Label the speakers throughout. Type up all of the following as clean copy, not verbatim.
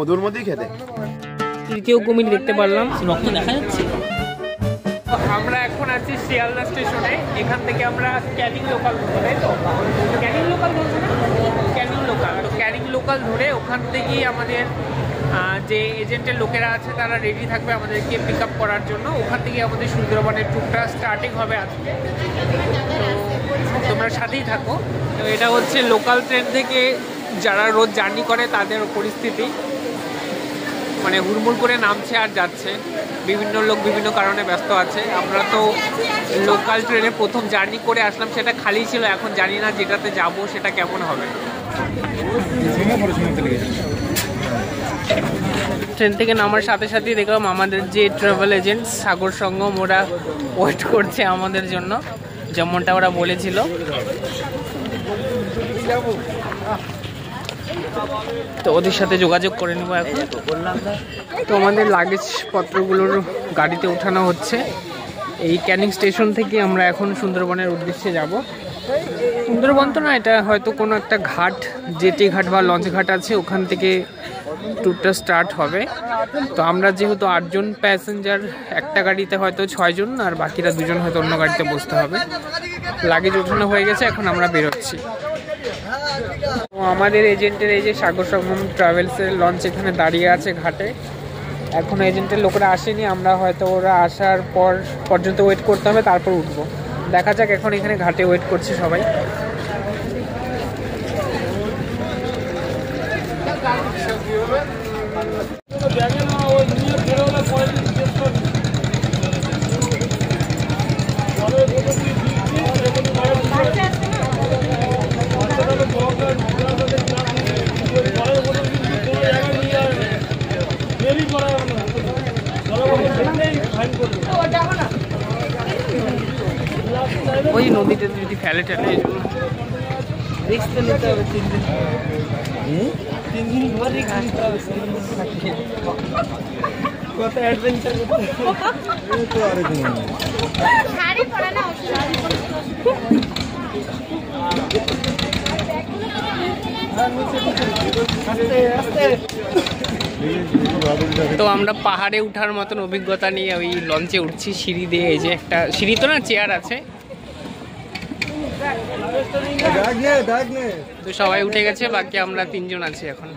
Speaker 1: মধুর মধ্যেই খেতে।
Speaker 2: তৃতীয় কুমির দেখতে পারলাম, রক্ত দেখা যাচ্ছে। আমরা এখন আছি শিয়ালদা স্টেশনে। এখান থেকে আমরা ক্যানিং লোকাল ধরবো, তাই তো? ক্যানিং লোকাল ধরবো না, ক্যানিং লোকাল ধরে ওখান থেকেই আমাদের যে এজেন্টের লোকেরা আছে তারা রেডি থাকবে আমাদেরকে পিক আপ করার জন্য। ওখান থেকে আমাদের সুন্দরবনের ট্যুরটা স্টার্টিং হবে আজকে, তো তোমরা সাথেই থাকো। তো এটা হচ্ছে লোকাল ট্রেন থেকে যারা রোজ জার্নি করে তাদের পরিস্থিতি, মানে হুড়মুড় করে নামছে আর যাচ্ছে। বিভিন্ন লোক বিভিন্ন কারণে ব্যস্ত আছে। আমরা তো লোকাল ট্রেনে প্রথম জার্নি করে আসলাম, সেটা খালি ছিল। এখন জানি না যেটাতে যাব সেটা কেমন হবে। ট্রেন থেকে নামার সাথে সাথেই দেখলাম আমাদের যে ট্রাভেল এজেন্ট সাগর সঙ্গম, ওরা ওয়েট করছে আমাদের জন্য, যেমনটা ওরা বলেছিল। তো ওদের সাথে যোগাযোগ করে নেবো এখন। তো আমাদের লাগেজ পত্রগুলোর গাড়িতে ওঠানো হচ্ছে। এই ক্যানিং স্টেশন থেকে আমরা এখন সুন্দরবনের উদ্দেশ্যে যাব। সুন্দরবন তো না, এটা হয়তো কোনো একটা ঘাট, জেটি ঘাট বা লঞ্চ ঘাট আছে, ওখান থেকে ট্যুরটা স্টার্ট হবে। তো আমরা যেহেতু 8 জন প্যাসেঞ্জার, একটা গাড়িতে হয়তো 6 জন, আর বাকিরা 2 জন হয়তো অন্য গাড়িতে বসতে হবে। লাগেজ ওঠানো হয়ে গেছে, এখন আমরা বেরোচ্ছি। আমাদের এজেন্টের এই যে সাগর সঙ্গম ট্রাভেলসের লঞ্চ এখানে দাঁড়িয়ে আছে ঘাটে। এখন এজেন্টের লোকরা আসেনি, আমরা হয়তো ওরা আসার পর পর্যন্ত ওয়েট করতে হবে, তারপর উঠবো। দেখা যাক, এখন এখানে ঘাটে ওয়েট করছে সবাই। ওই নদীতে যদি ফেলে টেলে রিস্ক তো নিতে হবে। 3 দিন পর রিস্ক নিতে হবে। কত অ্যাডভেঞ্চার করতে শাড়ি পরা না, তো আমরা পাহাড়ে উঠার মতন অভিজ্ঞতা নিয়ে ওই লঞ্চে উঠছি সিঁড়ি দিয়ে। এই যে একটা সিঁড়ি তো না, চেয়ার আছে। তো সবাই উঠে গেছে, বাকি আমরা 3 জন আছি এখন।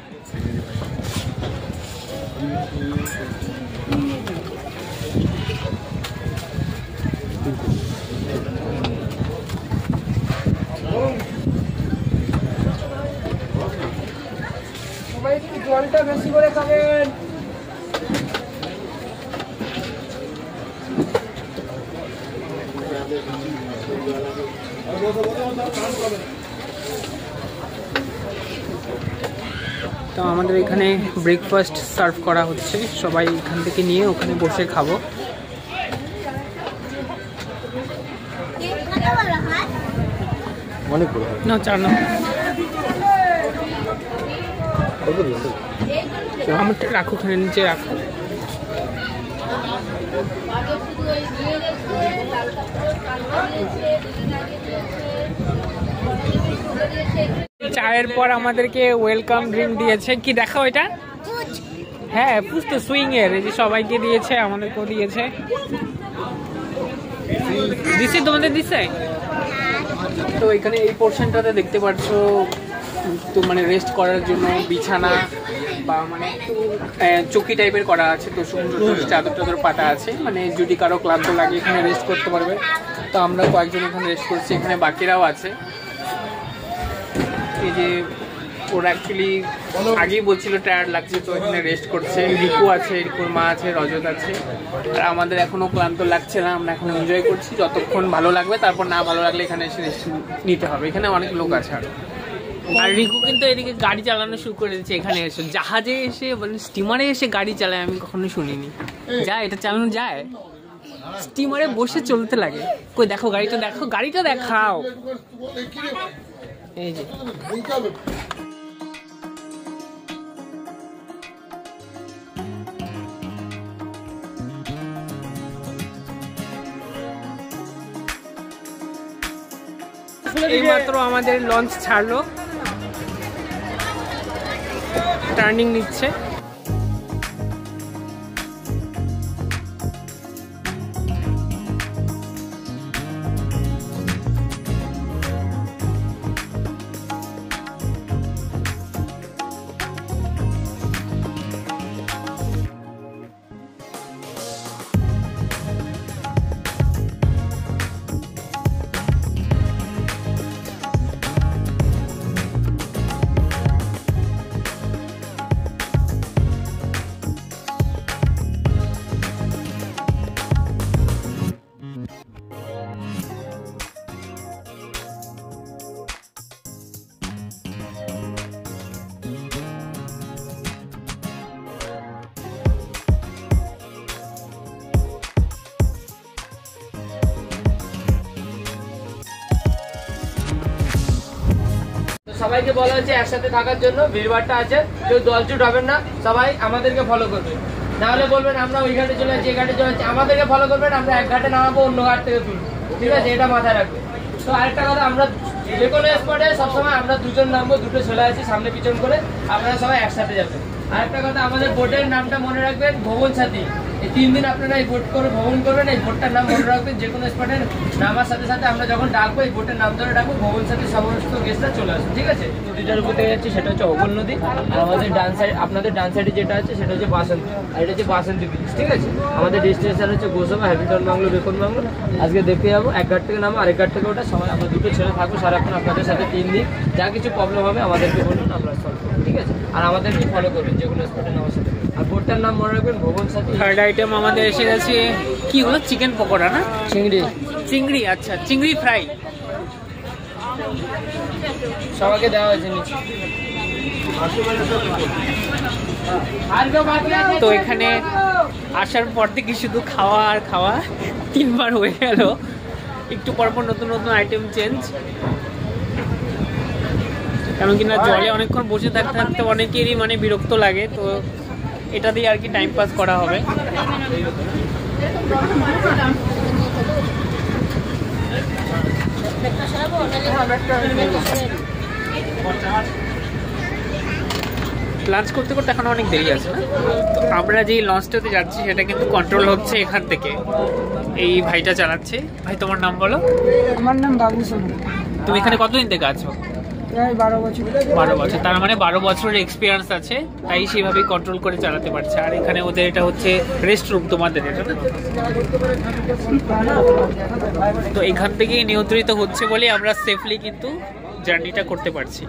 Speaker 2: সবাই একটু জলটা বেশি করে খাবেন। তো আমাদের এখানে ব্রেকফাস্ট সার্ভ করা হচ্ছে, সবাই এখান থেকে নিয়ে ওখানে বসে খাবো। না, 4 না, আমার রাখো, ওখানে নিচে রাখো। চায়ের পর আমাদেরকে ওয়েলকাম ড্রিঙ্ক দিয়েছে। কি দেখাও এটা? হ্যাঁ, পুষ তো সুইং এর। এই যে সবাইকে দিয়েছে, আমাদেরকেও দিয়েছে। দিছে, তোমাদের দিছে? তো এখানে এই পোর্শনটাতে দেখতে পাচ্ছ, তো মানে রেস্ট করার জন্য বিছানা বা মানে একটু চৌকি টাইপের করা আছে। তো সুন্দর চাদর টাদর পাতা আছে, মানে যদি কারো ক্লান্ত লাগে এখানে রেস্ট করতে পারবে। তো আমরা কয়েকজন এখানে রেস্ট করছি, এখানে বাকিরাও আছে। এই যে ওরা অ্যাকচুয়ালি আগেই বলছিল টায়ার্ড লাগছে, তো এখানে রেস্ট করছে। রিকু আছে, রিকুর মা আছে, রজত আছে। আর আমাদের এখনো ক্লান্ত লাগছে না, আমরা এখন এনজয় করছি। যতক্ষণ ভালো লাগবে, তারপর না ভালো লাগলে এখানে এসে রেস্ট নিতে হবে। এখানে অনেক লোক আছে। আর রিকু কিন্তু এদিকে গাড়ি চালানো শুরু করে দিচ্ছে। এখানে এসে জাহাজে এসে, মানে স্টিমারে এসে গাড়ি চালায় আমি কখনো শুনিনি। যায়, এটা চালানো যায়? স্টিমারে বসে চলতে লাগে। কই দেখো গাড়িটা, দেখো গাড়িটা দেখাও। এই যে এইমাত্র আমাদের লঞ্চ ছাড়লো, টার্নিং নিচ্ছে।
Speaker 1: সবাইকে বলা হচ্ছে একসাথে থাকার জন্য, ভিড়ভাড়টা আছে, কেউ দলছুট হবেন না, সবাই আমাদেরকে ফলো করবেন। নাহলে বলবেন আমরা ওই ঘাটে চলে যাচ্ছি, এই ঘাটে চলে যাচ্ছি, আমাদেরকে ফলো করবেন, আমরা এক ঘাটে নামাবো, অন্য ঘাট থেকে তুলবো, ঠিক আছে? এটা মাথায় রাখবেন। তো আরেকটা কথা, আমরা যে কোনো স্পটে সবসময় আমরা দুজন নামবো, দুটো ছেলে আছি সামনে পিছন করে, আপনারা সবাই একসাথে যাবেন। আরেকটা কথা, আমাদের বোটের নামটা মনে রাখবেন, ভ্রমণ সাথী। এই 3 দিন আপনারা এই বোট করে ভ্রমণ করবেন, এই বোটটার নাম মনে রাখবেন। যে কোনো স্পটে নামার সাথে সাথে আমরা যখন ডাকবো, এই বোটের নাম ধরে ডাকবো, ভ্রমণ সাথী সমস্ত গেস্টরা চলে আসবে, ঠিক আছে? নদীটার উপর থেকে যাচ্ছি, সেটা হচ্ছে অগল নদী। আর আমাদের ডান সাইড, আপনাদের ডান সাইডে যেটা আছে সেটা হচ্ছে বাসন্তী, আর এটা হচ্ছে বাসন্তী ব্রিজ, ঠিক আছে? আমাদের ডেস্টিনেশন হচ্ছে গোসাবা, হ্যাবিটন বাংলো, বেকন বাংলো। আজকে দেখতে যাবো, এক ঘাট থেকে নামো, আরেক ঘাট থেকে ওটা। সবাই আমরা দুটো ছেলে থাকবো সারাক্ষণ আপনাদের সাথে 3 দিন। যা কিছু প্রবলেম হবে আমাদেরকে বলুন, আমরা সলভ করবো, ঠিক আছে? আর আমাদেরকে ফলো করবেন যে কোনো স্পটে নামার সাথে। আর বোটটার নাম মনে রাখবেন, ভ্রমণ সাথী।
Speaker 2: থার্ড আইটেম আমাদের এসে গেছে, কি হলো? চিকেন পকোড়া না? চিংড়ি, আচ্ছা, চিংড়ি ফ্রাই
Speaker 1: সবাইকে দেওয়া হয়েছে নিচে।
Speaker 2: তো এখানে আসার পর থেকে শুধু খাওয়া আর খাওয়া, 3 বার হয়ে গেল। একটু পরপর নতুন নতুন আইটেম চেঞ্জ, কারণ কিনা জলে অনেকক্ষণ বসে থাকতে থাকতে অনেকেরই মানে বিরক্ত লাগে। তো এটা দিয়ে আর কি টাইম পাস করা হবে। লাঞ্চ করতে করতে এখন অনেক দেরি আছে না? আমরা যেই লঞ্চটাতে যাচ্ছি সেটা কিন্তু কন্ট্রোল হচ্ছে এখান থেকে, এই ভাইটা চালাচ্ছে। ভাই তোমার নাম বলো।
Speaker 3: আমার নাম বাবু সোনু।
Speaker 2: তুমি এখানে কতদিন থেকে আছো?
Speaker 3: প্রায় 12 বছর।
Speaker 2: 12 বছর, তার মানে 12 বছরের এক্সপিরিয়েন্স আছে, তাই সেভাবেই কন্ট্রোল করে চালাতে পারছে। আর এখানে ওদের এটা হচ্ছে রেস্ট রুম, তোমাদের এটা না? তো এখান থেকেই নিয়ন্ত্রিত হচ্ছে বলে আমরা সেফলি কিন্তু জার্নিটা করতে পারছি।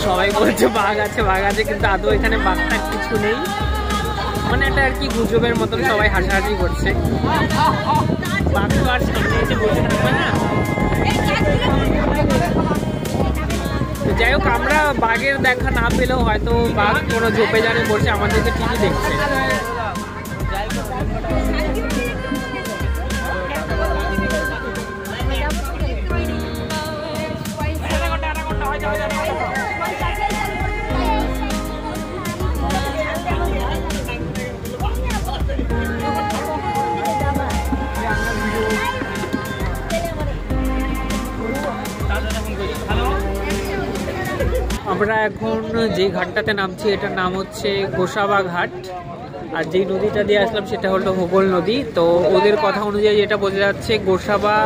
Speaker 2: সবাই বলছে বাঘ আছে বাঘ আছে, কিন্তু আদৌ এখানে বাঘটার কিছু নেই। মানে এটা আর কি গুজবের মতন সবাই হাসাহাসি করছে। বাঘ তো আর সামনে এসে বসে থাকবে না। যাই হোক, আমরা বাঘের দেখা না পেলেও হয়তো বাঘ কোনো ঝোপে জানে বসে আমাদেরকে ঠিকই দেখছে। আমরা এখন যে ঘাটটাতে নামছি এটার নাম হচ্ছে গোসাবা ঘাট, আর যেই নদীটা দিয়ে আসলাম সেটা হলো হোগল নদী। তো ওদের কথা অনুযায়ী যেটা বোঝা যাচ্ছে, গোসাবা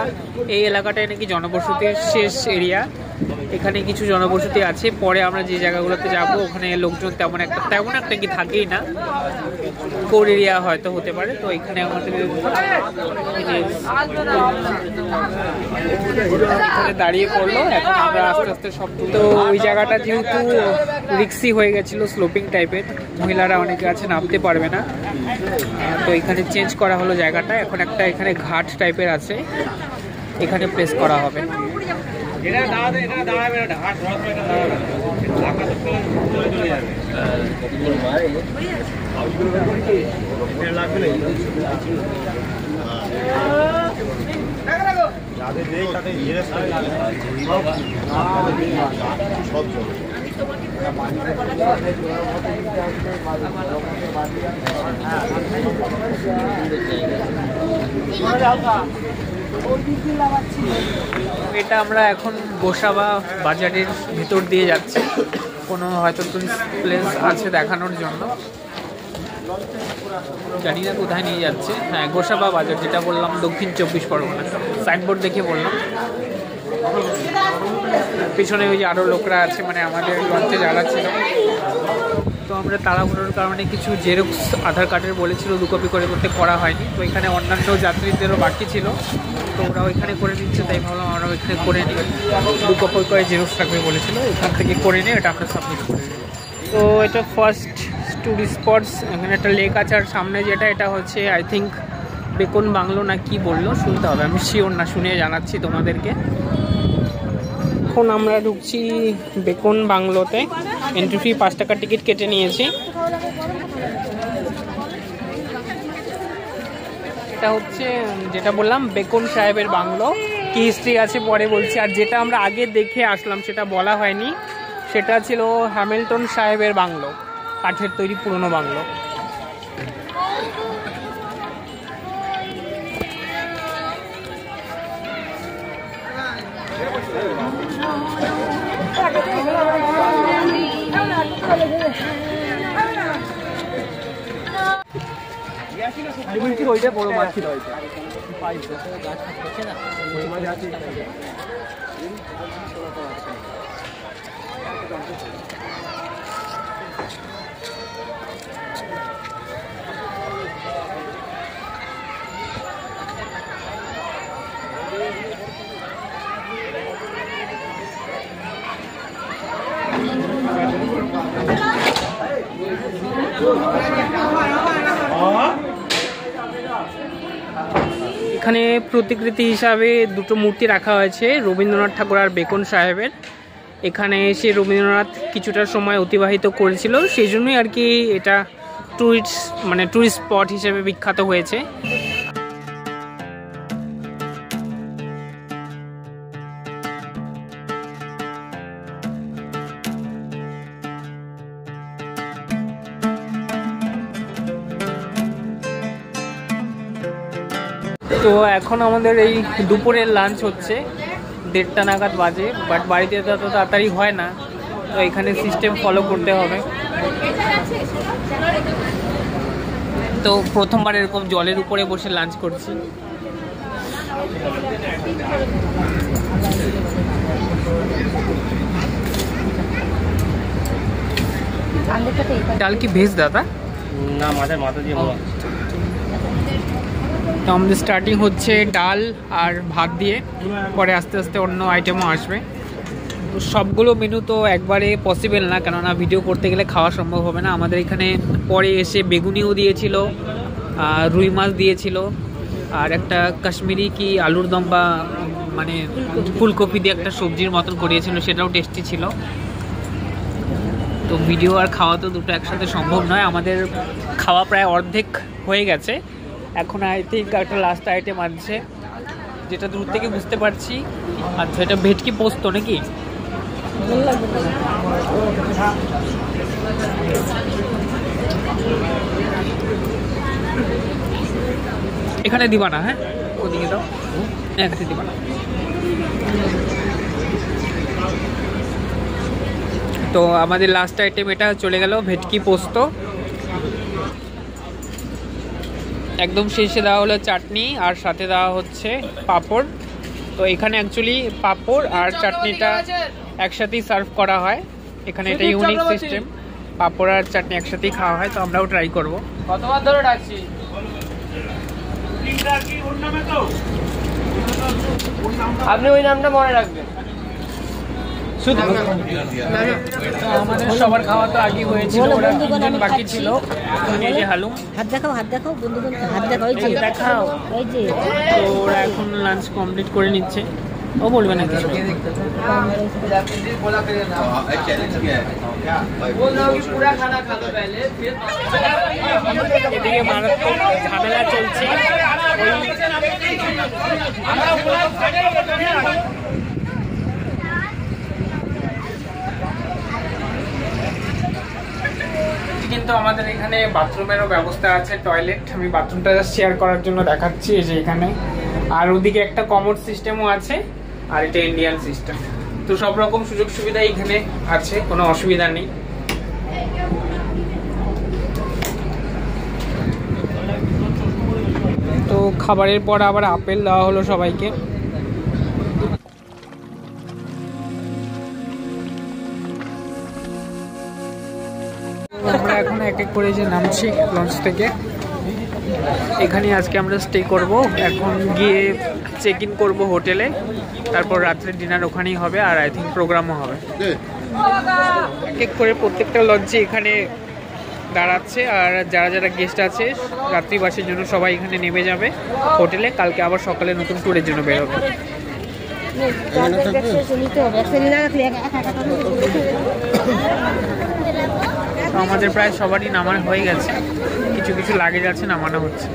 Speaker 2: এই এলাকাটায় নাকি জনবসতির শেষ এরিয়া। এখানে কিছু জনবসতি আছে, পরে আমরা যে জায়গাগুলোতে যাব ওখানে লোকজন তেমন একটা কি থাকেই না, কোর এরিয়া হয়তো হতে পারে। তো এখানে আমাদের এখানে দাঁড়িয়ে পড়লো, এখন আমরা আস্তে আস্তে সব। তো ওই জায়গাটা যেহেতু রিক্সি হয়ে গেছিল, স্লোপিং টাইপের, মহিলারা অনেকে আছে নামতে পারবে না, তো এখানে চেঞ্জ করা হলো জায়গাটা। এখন একটা এখানে ঘাট টাইপের আছে, এখানে প্লেস করা হবে। এটা আমরা এখন গোসাবা বাজারের ভিতর দিয়ে যাচ্ছি, কোনো হয়তো টুরিস্ট প্লেস আছে দেখানোর জন্য, জানি না কোথায় নিয়ে যাচ্ছে। হ্যাঁ, গোসাবা বাজার, যেটা বললাম দক্ষিণ 24 পরগনা, সাইনবোর্ড দেখে বললাম। পিছনে ওই যে আরও লোকরা আছে, মানে আমাদের লঞ্চে যারা ছিল। তো আমরা তাড়াহুড়োর কারণে কিছু জেরক্স আধার কার্ডের বলেছিল 2 কপি করে করতে, করা হয়নি। তো এখানে অন্যান্য যাত্রীদেরও বাকি ছিল, তো ওরা ওইখানে করে নিচ্ছে, তাই ভাবলাম আমরা ওইখানে করে নিই। 2 কপি করে জেরক্স রাখবে বলেছিল, ওইখান থেকে করে নিয়ে এটা আমরা সাবমিট করে দিই। তো এটা ফার্স্ট টুরিস্ট স্পটস, এখানে একটা লেক আছে, আর সামনে যেটা এটা হচ্ছে আই থিঙ্ক বেকন বাংলো না কি বললো, শুনতে হবে, আমি শিওর না, শুনে জানাচ্ছি তোমাদেরকে। এখন আমরা ঢুকছি বেকন বাংলোতে। এন্ট্রি ফি 5 টাকা টিকিট কেটে নিয়েছি। এটা হচ্ছে যেটা বললাম বেকন সাহেবের বাংলো। কি হিস্ট্রি আছে পরে বলছি। আর যেটা আমরা আগে দেখে আসলাম সেটা বলা হয়নি, সেটা ছিল হ্যামিল্টন সাহেবের বাংলো, কাঠের তৈরি পুরনো বাংলো। ওইটা বড় মাছ ছিল। এখানে প্রতিকৃতি হিসাবে দুটো মূর্তি রাখা হয়েছে, রবীন্দ্রনাথ ঠাকুর আর বেকন সাহেবের। এখানে এসে রবীন্দ্রনাথ কিছুটা সময় অতিবাহিত করেছিল, সেই জন্যই আর কি এটা টুরিস্ট স্পট হিসেবে বিখ্যাত হয়েছে। তো এখন আমাদের এই দুপুরের লাঞ্চ হচ্ছে, 1:30 নাগাদ বাজে, বাট বাড়িতে তো এত তাড়াতাড়ি হয় না, তো এখানে সিস্টেম ফলো করতে হবে। তো প্রথমবার এরকম জলের উপরে বসে লাঞ্চ করছি। ডাল কি ভেজ দাদা?
Speaker 1: না, মাথা দিয়ে।
Speaker 2: তো আমাদের স্টার্টিং হচ্ছে ডাল আর ভাত দিয়ে, পরে আস্তে আস্তে অন্য আইটেমও আসবে। সবগুলো মেনু তো একবারে পসিবল না, কেননা ভিডিও করতে গেলে খাওয়া সম্ভব হবে না। আমাদের এখানে পরে এসে বেগুনিও দিয়েছিল, রুই মাছ দিয়েছিল, আর একটা কাশ্মীরি কি আলুর দম বা মানে ফুলকপি দিয়ে একটা সবজির মতন করিয়েছিল, সেটাও টেস্টি ছিল। তো ভিডিও আর খাওয়া তো দুটো একসাথে সম্ভব নয়। আমাদের খাওয়া প্রায় অর্ধেক হয়ে গেছে, এখন আই থিঙ্ক একটা লাস্ট আইটেম আছে, যেটা দূর থেকে বুঝতে পারছি। আচ্ছা, এটা ভেটকি পোস্ত নাকি? এখানে দিবা না? হ্যাঁ, ওদিকে দাও, এখানে দিবা না। তো আমাদের লাস্ট আইটেম এটা চলে গেল, ভেটকি পোস্ত। একদম শেষে দেওয়া হলো চাটনি, আর সাথে দেওয়া হচ্ছে পাঁপড়। তো এখানে অ্যাকচুয়ালি পাঁপড় আর চাটনিটা একসাথেই সার্ভ করা হয়। এখানে এটা ইউনিক সিস্টেম, পাঁপড় আর চাটনি একসাথেই খাওয়া হয়। তো আমরাও ট্রাই করবো।
Speaker 1: কতবার ধরে ডাকছি? আপনি ওই নামটা মনে রাখবেন।
Speaker 2: আমাদের সবার খাওয়া তো আগে হয়েছিল, ওরা 3 জন বাকি ছিল। এই যে হালুম,
Speaker 4: হাত দেখাও বন্ধু, হাত দেখাও, ওই যে
Speaker 2: দেখাও।
Speaker 4: ওই যে
Speaker 2: তো ওরা এখন লাঞ্চ কমপ্লিট করে নিচ্ছে। ও বলবে না কিছু? এদিকে মারাত্মক ঝামেলা চলছে। কিন্তু আমাদের এখানে বাথরুমেরও ব্যবস্থা আছে, টয়লেট। আমি বাথরুমটা শেয়ার করার জন্য দেখাচ্ছি, এই যে এখানে। আর ওদিকে একটা কমোড সিস্টেমও আছে, আর এটা ইন্ডিয়ান সিস্টেম। তো সব রকম সুযোগ সুবিধা এখানে আছে, কোনো অসুবিধা নেই। তো খাবারের পর আবার আপেল দেওয়া হলো সবাইকে। আমরা এখন এক এক করে যে নামছি লঞ্চ থেকে। এখানে আজকে আমরা স্টে করব। এখন গিয়ে চেক ইন করবো হোটেলে, তারপর রাত্রে ডিনার ওখানেই হবে, আর আই থিঙ্ক প্রোগ্রামও হবে। এক এক করে প্রত্যেকটা লঞ্চে এখানে দাঁড়াচ্ছে, আর যারা যারা গেস্ট আছে রাত্রিবাসের জন্য সবাই এখানে নেমে যাবে হোটেলে। কালকে আবার সকালে নতুন ট্যুরের জন্য বেরোবে। তো আমাদের প্রায় সবারই নামানো হয়ে গেছে, কিছু কিছু লাগেজ আছে নামানো হচ্ছে।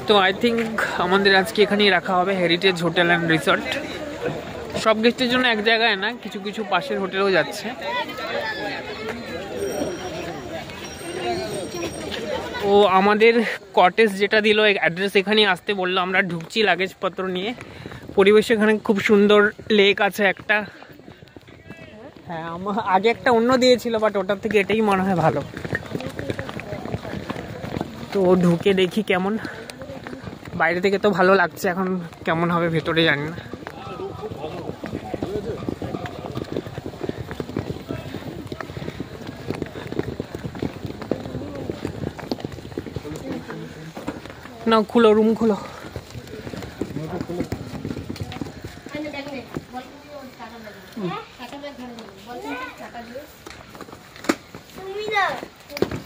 Speaker 2: তো আই থিঙ্ক আমাদের আজকে এখানেই রাখা হবে, হেরিটেজ হোটেল অ্যান্ড রিসর্ট। সব গেস্টের জন্য এক জায়গায় না, কিছু কিছু পাশের হোটেলেও যাচ্ছে। ও আমাদের কটেজ যেটা দিল অ্যাড্রেস, এখানেই আসতে বললো। আমরা ঢুকছি লাগেজপত্র নিয়ে। পরিবেশ এখানে খুব সুন্দর, লেক আছে একটা। হ্যাঁ, আমার আগে একটা অন্য দিয়েছিল, বাট ওটার থেকে এটাই মনে হয় ভালো। তো ঢুকে দেখি কেমন, বাইরে থেকে তো ভালো লাগছে, এখন কেমন হবে ভেতরে জানি না। না খুলো, রুম খুলো।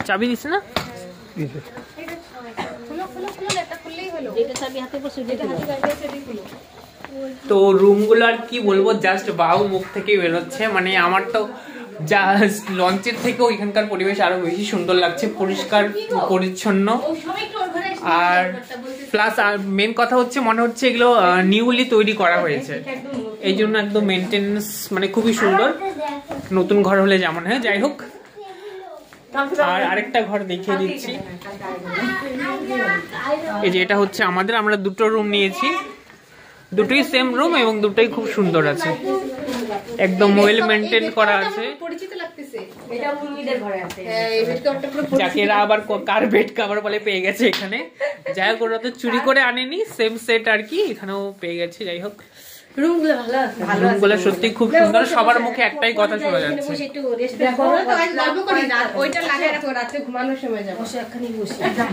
Speaker 2: চাবি দিস না? তো রুমগুলো আর কি বলবো, জাস্ট বাউ মুখ থেকে বেরোচ্ছে। মানে আমার তো জাস্ট লঞ্চের থেকেও এখানকার পরিবেশ আরো বেশি সুন্দর লাগছে, পরিষ্কার পরিচ্ছন্ন। আর প্লাস আর মেন কথা হচ্ছে, মনে হচ্ছে এগুলো নিউলি তৈরি করা হয়েছে, এই জন্য একদম মেনটেন্যান্স মানে খুবই সুন্দর, নতুন ঘর হলে যেমন হয়। যাই হোক, আর আরেকটা ঘর দেখিয়ে দিচ্ছি। এই যে এটা হচ্ছে আমাদের, আমরা দুটো রুম নিয়েছি, দুটোই সেম রুম এবং দুটোই খুব সুন্দর আছে, একদম ওয়েল মেনটেন করা আছে। যাকে আবার কার্পেট কভার বলে পেয়ে গেছে এখানে। যাই হোক, ওরা তো চুরি করে আনেনি, সেম সেট আর কি এখানেও পেয়ে গেছে। যাই হোক, রুমগুলো সত্যি খুব সুন্দর, সবার মুখে একটাই কথা শোনা যাচ্ছে।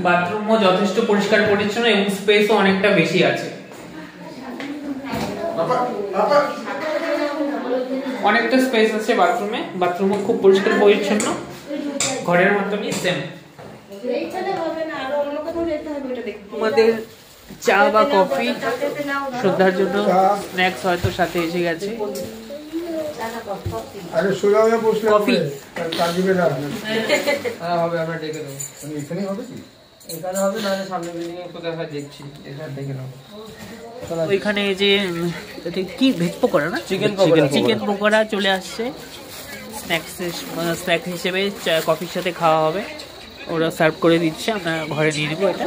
Speaker 2: বাথরুমও যথেষ্ট পরিষ্কার পরিচ্ছন্ন এবং স্পেসও অনেকটা বেশি আছে, অনেকটা স্পেস আছে বাথরুমে। বাথরুমও খুব পরিষ্কার পরিচ্ছন্ন, ঘরের মতনই সেম। আমাদের চা বা কফি, শ্রদ্ধার জন্য স্ন্যাক্স হয়তো সাথে এসে গেছে। কফি হবে, আমরা ডেকে দেবো। এখানে হবে কি? এখানে হবে, না সামনে বিল্ডিং এ কোথায় হয় দেখছি, এখানে দেখে নেবো। ওইখানে যে কি ভেজ পকোড়া না, চিকেন পকোড়া চলে আসছে স্ন্যাক্স হিসেবে, কফির সাথে খাওয়া হবে। ওরা সার্ভ করে দিচ্ছে, আমরা ঘরে নিয়ে নেবো এটা।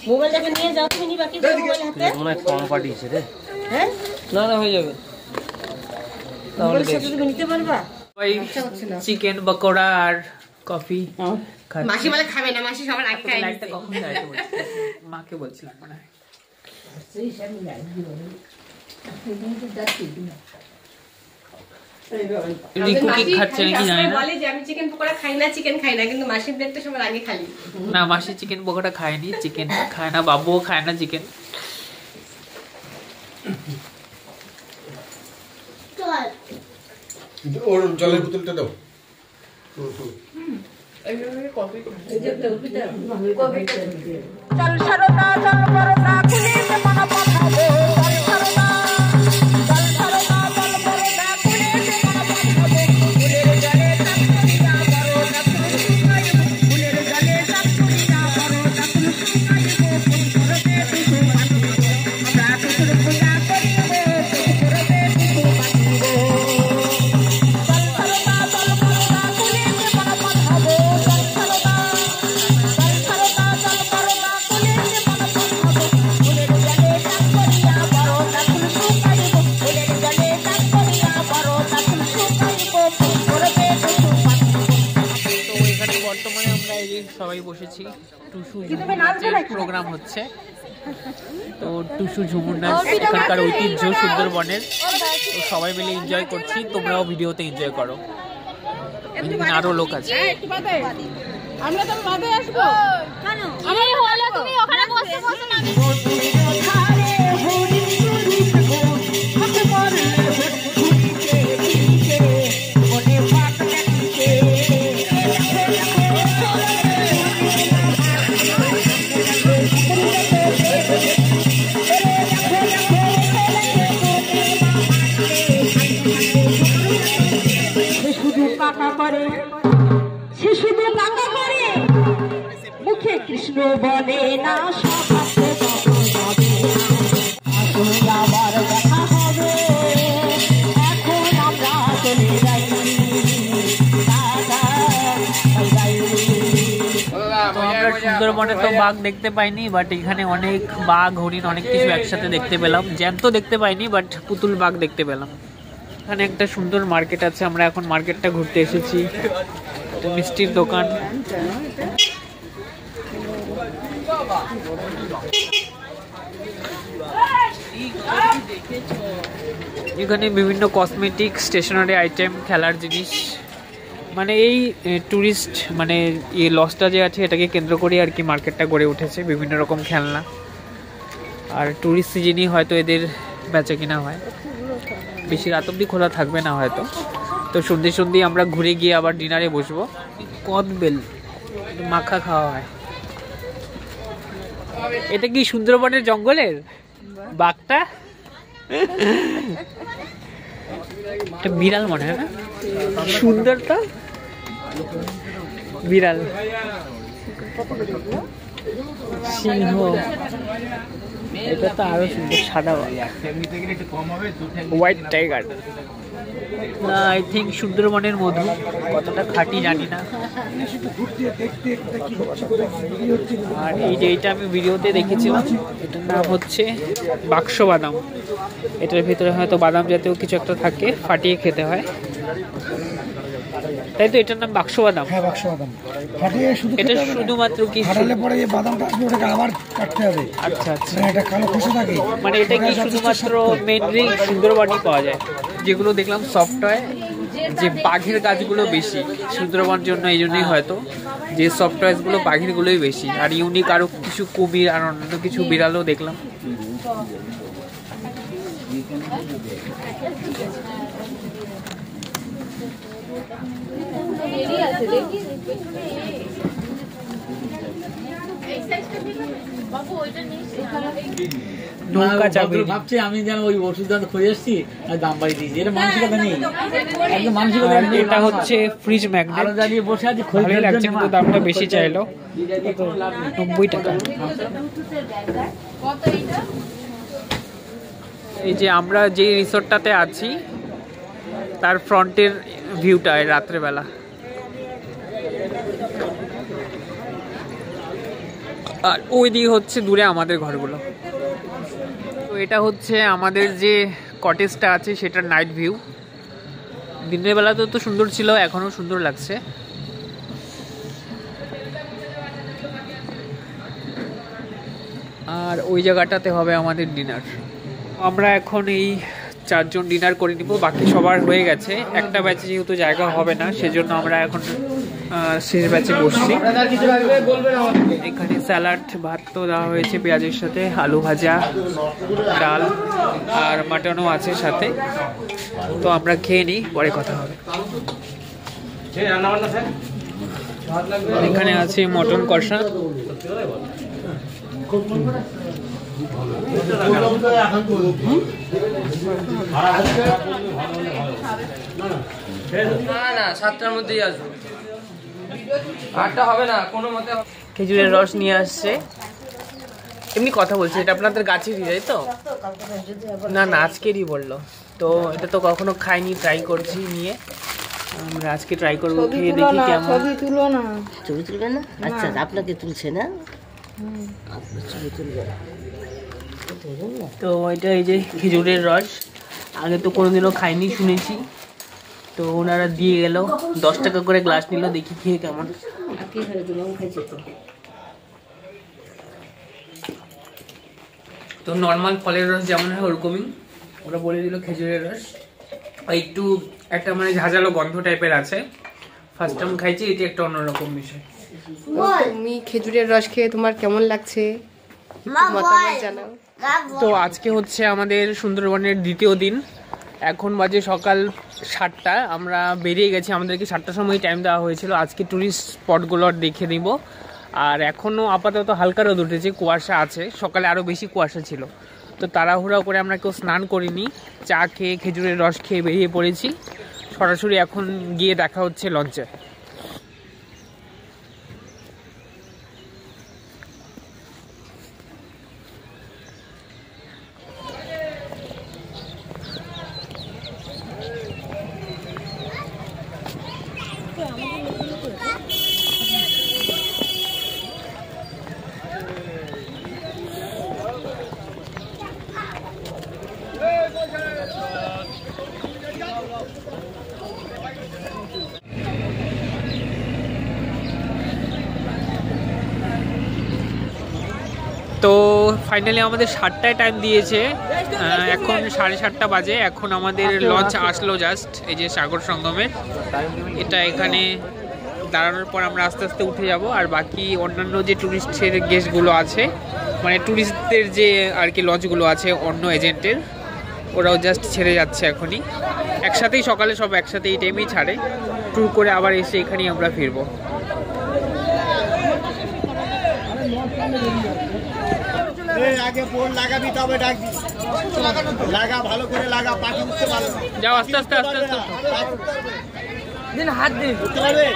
Speaker 4: মোবাইলটাকে নিয়ে যাও, তুমি নিবা কি মোবাইল হাতে? অনেক কম পার্টি আছে রে। হ্যাঁ,
Speaker 1: না না হয়ে যাবে,
Speaker 4: মোবাইল সাথে তুমি নিতে পারবা।
Speaker 2: ওই চিকেন পকোড়া আর কফি
Speaker 4: মাসি বলে খাবে না, মাসি সবার আগে খায়।
Speaker 2: লাইটটা কখন জ্বালাতে বলছিস? মাকে বলছিলাম মনে হয়। রিকু কি খাচ্ছে নাকি জানি না।
Speaker 4: বলে যে আমি চিকেন পকোড়া খাই না, চিকেন খাই না, কিন্তু মাসির প্লেটটা সবার আগে খালি।
Speaker 2: না, মাসি চিকেন পকোড়া খায়নি, চিকেন খায় না, বাবুও খায় না চিকেন।
Speaker 5: ওর জলের বোতলটা দাও।
Speaker 2: সবাই বসেছি, টুসু প্রোগ্রাম হচ্ছে। তো টুসু ঝুমুর নাচ এখানকার ঐতিহ্য সুন্দরবনের, তো সবাই মিলে এনজয় করছি। তোমরাও ভিডিওতে এনজয় করো, আরো লোক আছে।
Speaker 6: আমরা তো বাদে আসবো। কেন? আমি হলো তুমি ওখানে বসে কৃষ্ণ বলে না
Speaker 2: সুন্দরবনে তো বাঘ দেখতে পাইনি, বাট এখানে অনেক বাঘ হরিণ অনেক কিছু একসাথে দেখতে পেলাম। জ্যান্ত দেখতে পাইনি, বাট পুতুল বাঘ দেখতে পেলাম। এখানে একটা সুন্দর মার্কেট আছে, আমরা এখন মার্কেটটা ঘুরতে এসেছি। একটা মিষ্টির দোকান, এখানে বিভিন্ন কসমেটিক, স্টেশনারি আইটেম, খেলার জিনিস, মানে এই ট্যুরিস্ট মানে এই লজটা যে আছে এটাকে কেন্দ্র করে আর কি মার্কেটটা গড়ে উঠেছে। বিভিন্ন রকম খেলনা আর ট্যুরিস্ট সিজনই হয়তো এদের বেচা কিনা হয়, বেশি রাত অবধি খোলা থাকবে না হয়তো। তো সন্ধ্যে সন্ধ্যে আমরা ঘুরে গিয়ে আবার ডিনারে বসবো। কদবেল মাখা খাওয়া হয়। এটা কি সুন্দরবনের জঙ্গলের বাঘটা? এটা বিড়াল মনে হয় না? সুন্দরটা বিড়াল, সিংহ। এটা তো আরো সুন্দর, সাদা হোয়াইট টাইগার। না, আই থিঙ্ক সুন্দরবনের মধু, কতটা খাঁটি জানি না। আর এই যে এটা আমি ভিডিওতে দেখেছিলাম, এটার নাম হচ্ছে বাক্স বাদাম। এটার ভিতরে হয়তো বাদাম জাতীয় কিছু একটা থাকে, ফাটিয়ে খেতে হয়, তাই তো? এটার নাম বাক্স বাদাম।
Speaker 7: হ্যাঁ, বাক্স বাদাম ফাটিয়ে শুধু
Speaker 2: এটা শুধুমাত্র কি
Speaker 7: ফাটালে পরে এই বাদামটা আসবে, ওটাকে আবার কাটতে হবে।
Speaker 2: আচ্ছা আচ্ছা,
Speaker 7: এটা কালো খোসা থাকে।
Speaker 2: মানে এটা কি শুধুমাত্র মেনলি সুন্দরবনই পাওয়া যায়? যেগুলো দেখলাম সফট হয়, যে বাঘের গাছগুলো বেশি সুন্দরবন জন্য, এই জন্যই হয়তো যে সফট টয়েসগুলো বাঘেরগুলোই বেশি। আর ইউনিক আরও কিছু কুমির আর অন্যান্য কিছু বিড়ালও দেখলাম।
Speaker 8: ভাবছি আমি যেন ওই ওষুধ খুঁজে এসছি আর দাম বাড়িয়ে দিয়েছি। এটা মানসিকতা নেই, একদম মানসিকতা।
Speaker 2: এটা হচ্ছে ফ্রিজ ম্যাগনেট,
Speaker 8: দাঁড়িয়ে বসে আছি,
Speaker 2: ভালোই লাগছে, কিন্তু দামটা বেশি চাইলো, 90 টাকা। এই যে আমরা যে রিসোর্টটাতে আছি তার ফ্রন্টের ভিউটা রাত্রেবেলা। আর ওই দিকে হচ্ছে দূরে আমাদের ঘরগুলো। তো এটা হচ্ছে আমাদের যে কটেজটা আছে সেটার নাইট ভিউ। দিনের বেলা তো সুন্দর ছিল, এখনো সুন্দর লাগছে। আর ওই জায়গাটাতে হবে আমাদের ডিনার। আমরা এখন এই 4 জন ডিনার করে নিব, বাকি সবার হয়ে গেছে। একটা ব্যাচে যেহেতু জায়গা হবে না, সেজন্য আমরা এখন শেষ ব্যাচে বসছি। এখানে স্যালাড, ভাত তো দেওয়া হয়েছে পেঁয়াজের সাথে, আলু ভাজা, ডাল আর মাটনও আছে সাথে। তো আমরা খেয়ে নিই, পরে কথা হবে। এখানে আছে মটন কষা,
Speaker 1: না 7টার মধ্যেই আসবো, 8টা হবে না কোনো মতে।
Speaker 2: খেজুরের রস নিয়ে আসছে, এমনি কথা বলছে। এটা আপনাদের গাছেরই, তাই তো? না না, আজকেরই বললো। তো এটা তো কখনো খাইনি, ট্রাই করছি নিয়ে। আমরা আজকে ট্রাই করবো, খেয়ে দেখি কেমন।
Speaker 3: ছবি তুলো না।
Speaker 4: ছবি তুলবে না? আচ্ছা, আপনাকে তুলছে না? ছবি তুলবে।
Speaker 2: তো এটা এই যে খেজুরের রস, আগে তো কোনোদিনও খাইনি, শুনেছি। তো ওনারা দিয়ে গেল, 10 টাকা করে গ্লাস নিল, দেখি খেয়ে কেমন। তো নর্মাল ফলের রস যেমন হয় ওরকমই, ওরা বলে দিল খেজুরের রস। একটু একটা মানে ঝাঁঝালো গন্ধ টাইপের আছে। ফার্স্ট টাইম খাইছি, এটা একটা অন্যরকম বিষয়।
Speaker 9: তুমি খেজুরের রস খেয়ে তোমার কেমন লাগছে?
Speaker 2: মতামত জানাও। তো আজকে হচ্ছে আমাদের সুন্দরবনের দ্বিতীয় দিন। এখন বাজে সকাল 7টা। আমরা বেরিয়ে গেছি, আমাদেরকে 7টার সময় টাইম দেওয়া হয়েছিল। আজকে ট্যুরিস্ট স্পটগুলো দেখে নিব। আর এখনও আপাতত হালকা রোদ উঠেছে, কুয়াশা আছে, সকালে আরও বেশি কুয়াশা ছিল। তো তাড়াহুড়া করে আমরা কেউ স্নান করিনি, চা খেয়ে খেজুরের রস খেয়ে বেরিয়ে পড়েছি। সরাসরি এখন গিয়ে দেখা হচ্ছে লঞ্চে। তো ফাইনালি আমাদের 7টায় টাইম দিয়েছে, এখন 7:30 বাজে। এখন আমাদের লঞ্চ আসলো জাস্ট, এই যে সাগর সঙ্গমের এটা। এখানে দাঁড়ানোর পর আমরা আস্তে আস্তে উঠে যাব। আর বাকি অন্যান্য যে ট্যুরিস্টের গেস্টগুলো আছে, মানে ট্যুরিস্টদের যে আর কি লঞ্চগুলো আছে অন্য এজেন্টের, ওরাও জাস্ট ছেড়ে যাচ্ছে এখনই। একসাথেই সকালে সব একসাথে এই টাইমেই ছাড়ে, ট্যুর করে আবার এসে এখানেই আমরা ফিরবো।
Speaker 7: আগে বোর্ড লাগাবি, তবে ডাকবি। লাগা, ভালো করে লাগা, পাখি উঠতে পারবে না।
Speaker 2: যাও আস্তে আস্তে আস্তে আস্তে
Speaker 1: দিন হাত দিন।
Speaker 7: উঠতে পারবে।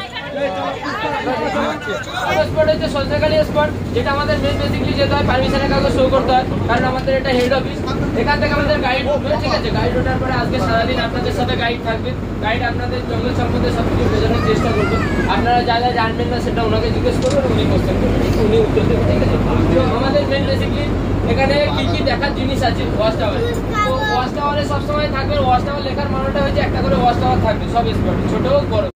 Speaker 1: স্পট হচ্ছে সজনেখালি স্পট, যেটা আমাদের মেন বেসিক্যালি যেতে হয়, পারমিশনের কাগজ শো করতে হয়, কারণ আমাদের এটা হেড অফিস। এখান থেকে আমাদের গাইড উঠবে, ঠিক আছে? গাইড ওঠার পরে আজকে সারাদিন আপনাদের সাথে গাইড থাকবে। গাইড আপনাদের জঙ্গল সম্বন্ধে সব কিছু বোঝানোর চেষ্টা করবে। আপনারা যা যা জানবেন না সেটা ওনাকে জিজ্ঞেস করবেন, উনি কোশ্চেন করবেন, উনি উত্তর দেবেন, ঠিক আছে? তো আমাদের মেন বেসিক্যালি এখানে কি কি দেখার জিনিস আছে ওয়াচ টাওয়ারে। তো ওয়াচ টাওয়ারে সবসময় থাকবে, ওয়াচ টাওয়ার লেখার মানেটা হচ্ছে একটা করে ওয়াচ টাওয়ার থাকবে সব স্পটে, ছোট হোক বড়।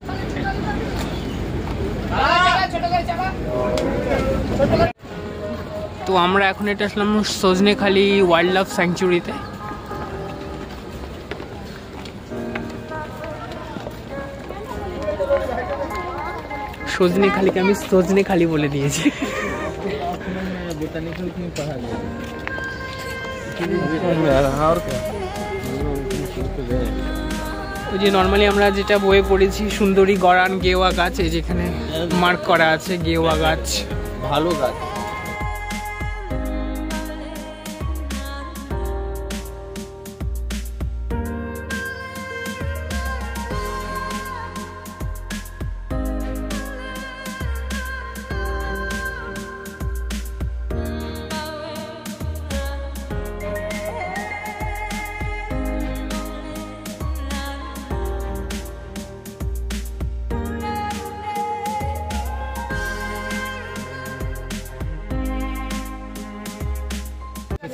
Speaker 2: তো আমরা এখন এটা আসলাম সজনেখালি ওয়াইল্ড লাইফ স্যাংচুরিতে। সজনেখালিকে আমি সজনেখালি বলে দিয়েছি। ওই যে নর্মালি আমরা যেটা বইয়ে পড়েছি, সুন্দরী গরান গেওয়া গাছ, এই যেখানে মার্ক করা আছে গেওয়া গাছ,
Speaker 7: ভালো গাছ।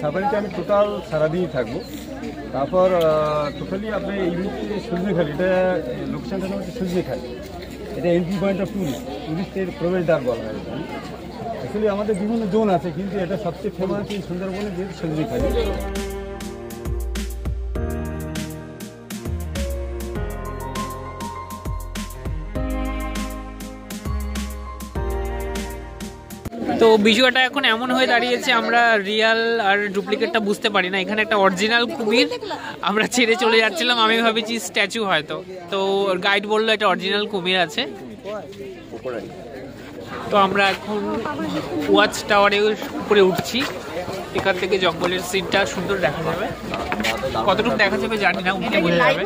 Speaker 9: সাফারিতে আমি টোটাল সারাদিনই থাকবো। তারপর টোটালি আপনি এই মুহূর্তে সজনেখালি, এটা লোকেশনটা হচ্ছে সজনেখালি। এটা এন্ট্রি পয়েন্ট অফ টুরিস্টের প্রবেশদ্বার বলা হয়। অ্যাকচুয়ালি আমাদের বিভিন্ন জোন আছে, কিন্তু এটা সবচেয়ে ফেমাস এই সুন্দরবনের যে সজনেখালি।
Speaker 2: তো বিষয়টা এখন এমন হয়ে দাঁড়িয়েছে, আমরা রিয়াল আর ডুপ্লিকেটটা বুঝতে পারি না। এখানে একটা অরিজিনাল কুমির আমরা ছেড়ে চলে যাচ্ছিলাম, আমি ভাবেছি স্ট্যাচু হয়তো। তো গাইড বললো এটা অরিজিনাল কুমির আছে। তো আমরা এখন ওয়াচ টাওয়ারের উপরে উঠছি। এখান থেকে জঙ্গলের সিনটা সুন্দর দেখা যাবে, কতটুকু দেখা যাবে জানি না, উঠে বোঝা যাবে।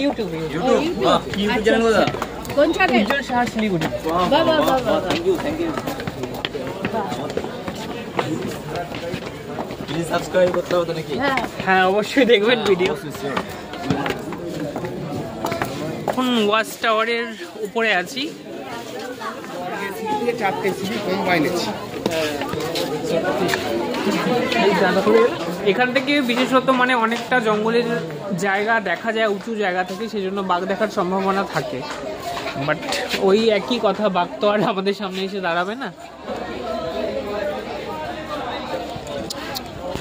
Speaker 2: ইউটিউবে
Speaker 4: কোন channel?
Speaker 2: Ujjwal Saha Siliguri.
Speaker 7: Please subscribe করতে হবে তো নাকি?
Speaker 2: হ্যাঁ অবশ্যই দেখবেন ভিডিও। এখন ওয়াচ টাওয়ারের উপরে আছি।
Speaker 5: 4টে সিবি কম বাইনেছি।
Speaker 2: এখান থেকে বিশেষত মানে অনেকটা জঙ্গলের জায়গা দেখা যায় উঁচু জায়গা থেকে, সেই জন্য বাঘ দেখার সম্ভাবনা থাকে। বাট ওই একই কথা, বাঘ তো আর আমাদের সামনে এসে দাঁড়াবে না।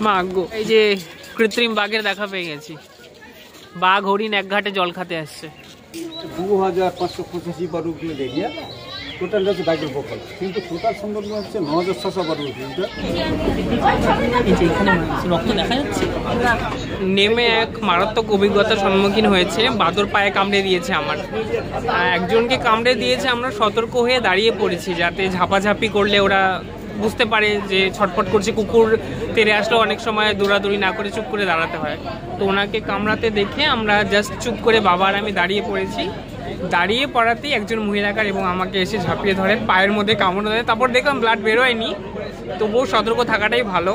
Speaker 2: মাগো, এই যে কৃত্রিম বাঘের দেখা পেয়ে গেছি। বাঘ হরিণ এক ঘাটে জল খেতে আসছে।
Speaker 9: 2585 पर रूप में दे दिया। টোটালটা হচ্ছে বাঘের বকল, কিন্তু টোটাল সুন্দরবন হচ্ছে 9600 বর্গ কিলোমিটার।
Speaker 2: রক্ত দেখা যাচ্ছে। নেমে এক মারাত্মক অভিজ্ঞতার সম্মুখীন হয়েছে। বাদর পায়ে কামড়ে দিয়েছে আমার, একজনকে কামড়ে দিয়েছে। আমরা সতর্ক হয়ে দাঁড়িয়ে পড়েছি যাতে ঝাপাঝাপি করলে ওরা বুঝতে পারে যে ছটফট করছে। কুকুর তেড়ে আসলেও অনেক সময় দৌড়াদৌড়ি না করে চুপ করে দাঁড়াতে হয়। তো ওনাকে কামড়াতে দেখে আমরা জাস্ট চুপ করে বাবা আর আমি দাঁড়িয়ে পড়েছি। দাঁড়িয়ে পড়াতেই একজন মহিলাকার এবং আমাকে এসে ঝাঁপিয়ে ধরে, পায়ের মধ্যে কামড় দেয়। তারপর দেখলাম ব্লাড বেরোয়নি, তবুও সতর্ক থাকাটাই ভালো।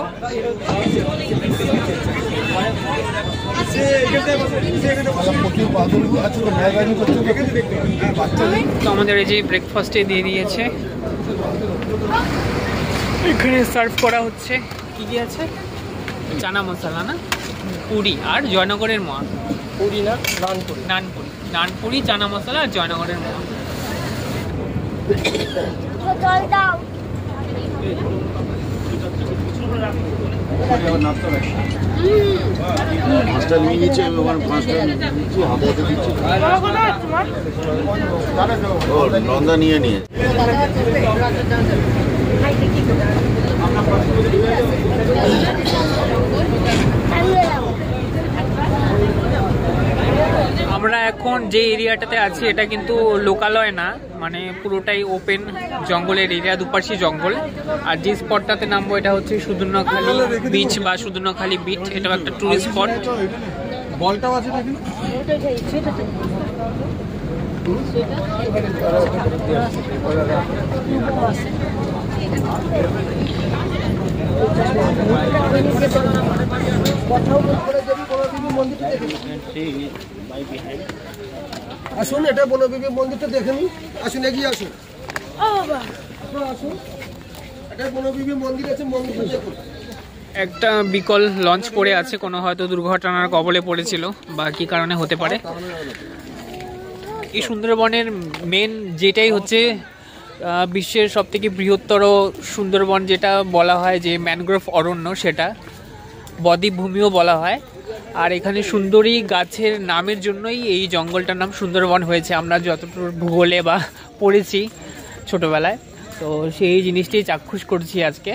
Speaker 2: তো আমাদের এই যে ব্রেকফাস্টে দিয়ে দিয়েছে, এখানে সার্ভ করা হচ্ছে। কি কি আছে? চানা মশলা না, পুরি আর জয়নগরের মোয়া।
Speaker 1: পুরি না, নানপুরি।
Speaker 2: নানপুরি, নানপুরি, চানা মশলা আর জয়নগরের মোয়া।
Speaker 5: পাঁচটা নিয়ে নিচ্ছে, ওখানে 5টা নিচ্ছে, হাতে হাতে দিচ্ছে। ও নন্দা নিয়ে নিয়ে
Speaker 2: আমরা এখন যে এরিয়াটাতে আছি এটা কিন্তু লোকালয় না, মানে পুরোটাই ওপেন জঙ্গলের এরিয়া, দুপাশে জঙ্গল। আর যে স্পটটাতে নামবো এটা হচ্ছে সুদর্ণখালি বিচ বা সুদর্ণখালি বিচ। এটাও একটা টুরিস্ট স্পট।
Speaker 9: বলটাও আছে নাকি?
Speaker 7: আসুন, এটা বনবিবি মন্দিরটা দেখে নিন। আসুন, এগিয়ে আসুন। আসুন, এটা বনবিবি মন্দির আছে, মন্দিরটা দেখুন।
Speaker 2: একটা বিকল লঞ্চ পড়ে আছে, কোনো হয়তো দুর্ঘটনার কবলে পড়েছিল বা কি কারণে হতে পারে। এই সুন্দরবনের মেন যেটাই হচ্ছে বিশ্বের সবথেকে বৃহত্তর সুন্দরবন, যেটা বলা হয় যে ম্যানগ্রোভ অরণ্য, সেটা বদ্বীপ ভূমিও বলা হয়। আর এখানে সুন্দরী গাছের নামের জন্যই এই জঙ্গলটার নাম সুন্দরবন হয়েছে, আমরা যতটুকু ভূগোলে বা পড়েছি ছোটবেলায়। তো সেই জিনিসটাই চাক্ষুষ করছি আজকে।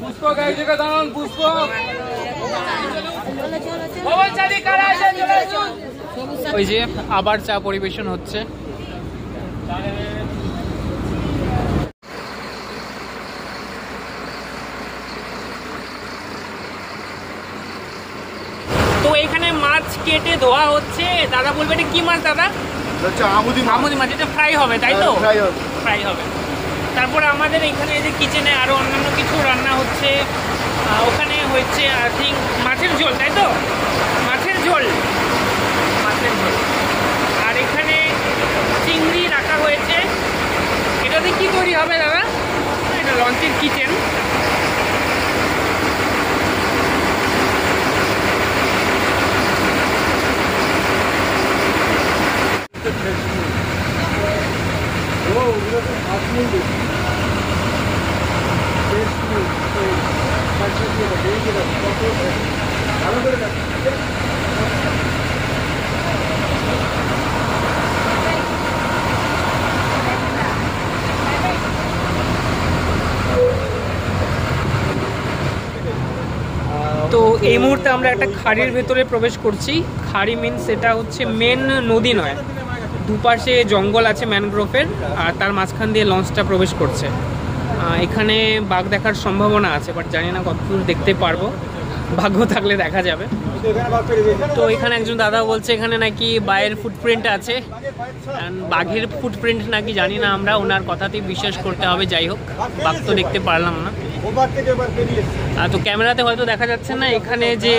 Speaker 1: পুষ্পক এক জায়গায় দাঁড়ান, পুষ্পক।
Speaker 2: ওই যে আবার চা পরিবেশন হচ্ছে। তো এখানে মাছ কেটে ধোয়া হচ্ছে। দাদা বলবে এটা কি মাছ দাদা? আমুদি মাছ। এটা ফ্রাই হবে তাই তো? ফ্রাই হবে। তারপরে আমাদের এখানে যে কিচেনে আরো অন্যান্য কিছু রান্না হচ্ছে। ওখানে হচ্ছে আই থিঙ্ক মাছের ঝোল, তাই তো? মাছের ঝোল। আর এখানে চিংড়ি রাখা হয়েছে। এটাতে কি তৈরি হবে দাদা? এটা লঞ্চের কিচেন। তো এই মুহূর্তে আমরা একটা খাড়ির ভেতরে প্রবেশ করছি। খাড়ি মিনস এটা হচ্ছে মেন নদী নয়, দুপাশে জঙ্গল আছে ম্যানগ্রোভের, আর তার মাঝখান দিয়ে লঞ্চটা প্রবেশ করছে। এখানে বাঘ দেখার সম্ভাবনা আছে, বাট জানি না কতদূর দেখতে পারবো, ভাগ্য থাকলে দেখা যাবে। তো এখানে একজন দাদা বলছে এখানে নাকি বাঘের ফুটপ্রিন্ট আছে, বাঘের ফুটপ্রিন্ট নাকি জানি না আমরা, ওনার কথাতেই বিশ্বাস করতে হবে। যাই হোক, বাঘ তো দেখতে পারলাম না। তো ক্যামেরাতে হয়তো দেখা যাচ্ছে না, এখানে যে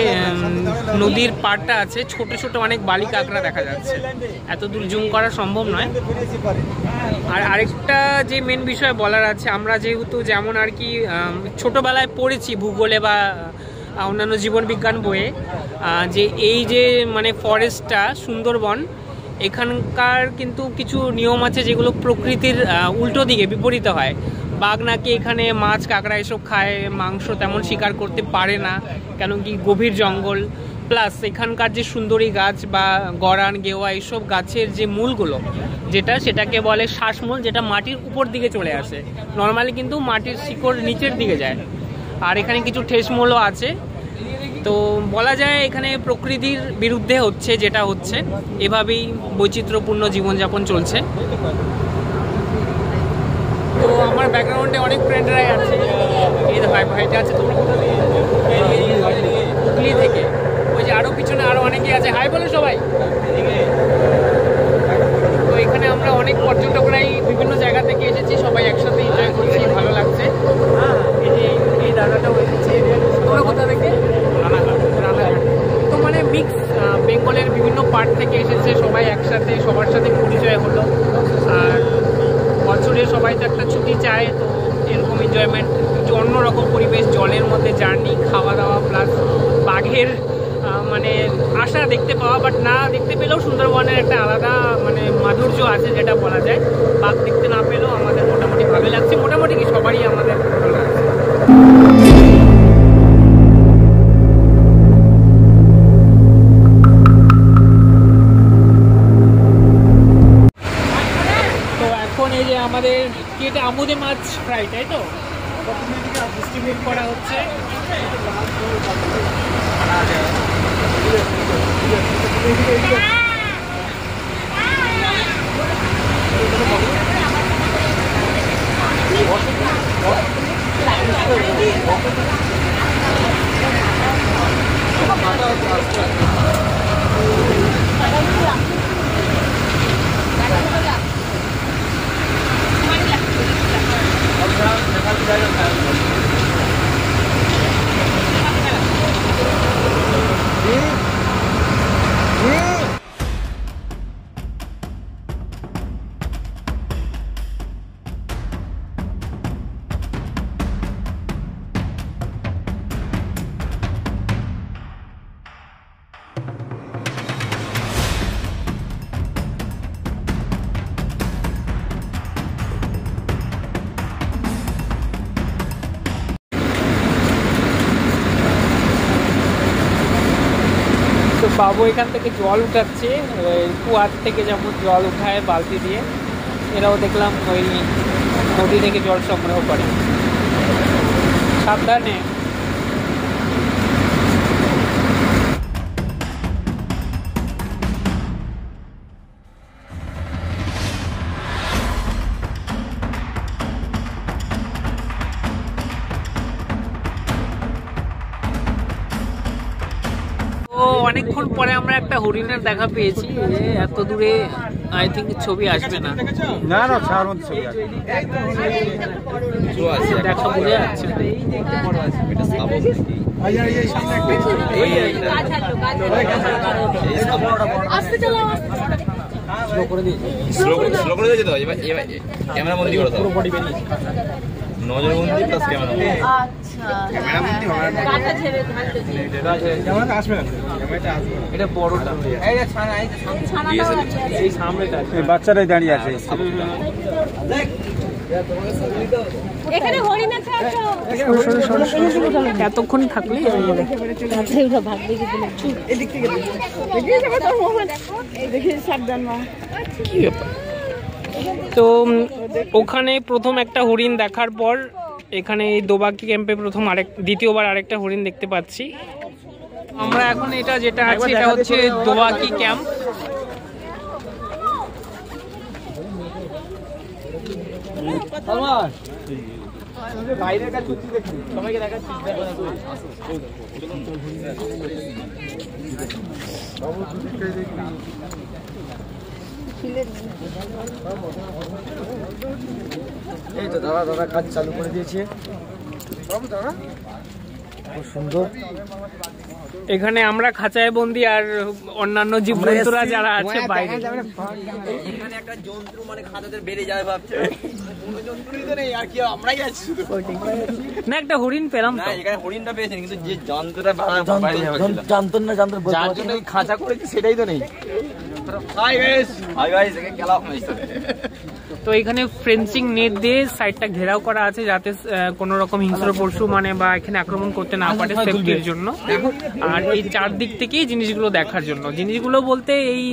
Speaker 2: নদীর পাড়টা আছে ছোট ছোট অনেক বালি কাঁকড়া দেখা যাচ্ছে, এত দূর জুম করা সম্ভব নয়। আর আরেকটা যে মেন বিষয় বলার আছে, আমরা যেহেতু যেমন আর কি ছোটোবেলায় পড়েছি ভূগোলে বা অন্যান্য জীবন বিজ্ঞান বইয়ে, যে এই যে মানে ফরেস্টটা সুন্দরবন, এখানকার কিন্তু কিছু নিয়ম আছে যেগুলো প্রকৃতির উল্টো দিকে বিপরীত হয়। বাঘ নাকি এখানে মাছ কাঁকড়া এসব খায়, মাংস তেমন শিকার করতে পারে না, কেন কি গভীর জঙ্গল। প্লাস এখানকার যে সুন্দরী গাছ বা গরান, গেওয়া এইসব গাছের যে মূলগুলো সেটাকে বলে শ্বাসমূল, যেটা মাটির উপর দিকে চলে আসে। নর্মালি কিন্তু মাটির শিকড় নিচের দিকে যায়, আর এখানে কিছু ঠেসমূলও আছে। তো বলা যায় এখানে প্রকৃতির বিরুদ্ধে হচ্ছে যেটা হচ্ছে, এভাবেই বৈচিত্র্যপূর্ণ জীবনযাপন চলছে। তো আমার ব্যাকগ্রাউন্ডে অনেক ফ্রেন্ডরাই আছে, এই ভাইটা আছে, তোমরা হুগলি থেকে, ওই যে আরও পিছনে আরও অনেকেই আছে, হাই বলে সবাই। তো এখানে আমরা অনেক পর্যটকরাই বিভিন্ন জায়গা থেকে এসেছি, সবাই একসাথে এনজয় করছি, ভালো লাগছে। এই যে এই দাদাটাও এসেছে, তোমরা কোথা থেকে? রানাঘাট। তো মানে মিক্স বেঙ্গলের বিভিন্ন পার্ট থেকে এসেছে, সবাই একসাথে, সবার সাথে পরিচয় হলো। আর বছরে সবাই তো একটা ছুটি চায়, তো এরকম এনজয়মেন্ট, অন্যরকম পরিবেশ, জলের মধ্যে জার্নি, খাওয়া দাওয়া, প্লাস বাঘের মানে আশা দেখতে পাওয়া, বাট না দেখতে পেলেও সুন্দরবনের একটা আলাদা মানে মাধুর্য আছে যেটা বলা যায়। বাঘ দেখতে না পেলেও আমাদের মোটামুটি ভালো লাগছে, মোটামুটি কি সবারই আমাদের ভালো লাগছে। তো এখন এই যে আমাদের কি এটা আমুদে মাছ ফ্রাই, তাই তো ডিস্ট্রিবিউট করা হচ্ছে। বাবু এখান থেকে জল উঠাচ্ছে, কুয়ার থেকে যেমন জল উঠায় বালতি দিয়ে, এরাও দেখলাম ওই নদী থেকে জল সংগ্রহ করে। সাবধানে। অনেকক্ষণ পরে আমরা একটা হরিণের দেখা পেয়েছি, এত দূরে আই থিঙ্ক ছবি আসবে না,
Speaker 9: না না ছাড় ছবি আসবে,
Speaker 2: দেখা বোঝা যাচ্ছে।
Speaker 5: নজরবন্দি প্লাস ক্যামেরা
Speaker 2: এটা বড়টা, এই সামনেটা
Speaker 9: বাচ্চারাই দাঁড়িয়ে আছে।
Speaker 4: এখানে হরিণ আছে,
Speaker 2: এতক্ষণ থাকলেই তো ওখানে প্রথম একটা হরিণ দেখার পর এখানে এই দোবাকি ক্যাম্পে দ্বিতীয়বার আরেকটা হরিণ দেখতে পাচ্ছি আমরা। এখন এটা যেটা আছে এটা হচ্ছে দোবাকি ক্যাম্প।
Speaker 7: বাইরের কাছে সবাইকে দেখাচ্ছি। এই তো দাদা কাজ চালু করে দিয়েছে, খুব সুন্দর।
Speaker 2: এখানে আমরা খাঁচায় বন্দি আর অন্যান্য জীবজন্তুরা যারা আছে বাইরে।
Speaker 8: এখানে একটা জন্তু মানে খাঁচাতে বেড়ে যায় ভাবছে, কোনো জন্তুই তো নেই, আর কি আমরাই আছি শুধু।
Speaker 2: না একটা হরিণ পেলাম
Speaker 8: না,
Speaker 2: তো,
Speaker 8: এখানে হরিণটা পেয়েছেন কিন্তু যে জন্তুটা বাইরে যাবে
Speaker 7: জানতেন না,
Speaker 8: যার জন্য খাঁচা করেছে সেটাই তো নেই।
Speaker 2: তো এখানে ফেন্সিং নেট দিয়ে সাইডটা ঘেরাও করা আছে যাতে কোনো রকম হিংস্র পশু মানে বা এখানে আক্রমণ করতে না পারে, সেফটির জন্য। আর এই চারদিক থেকেই জিনিসগুলো দেখার জন্য, জিনিসগুলো বলতে এই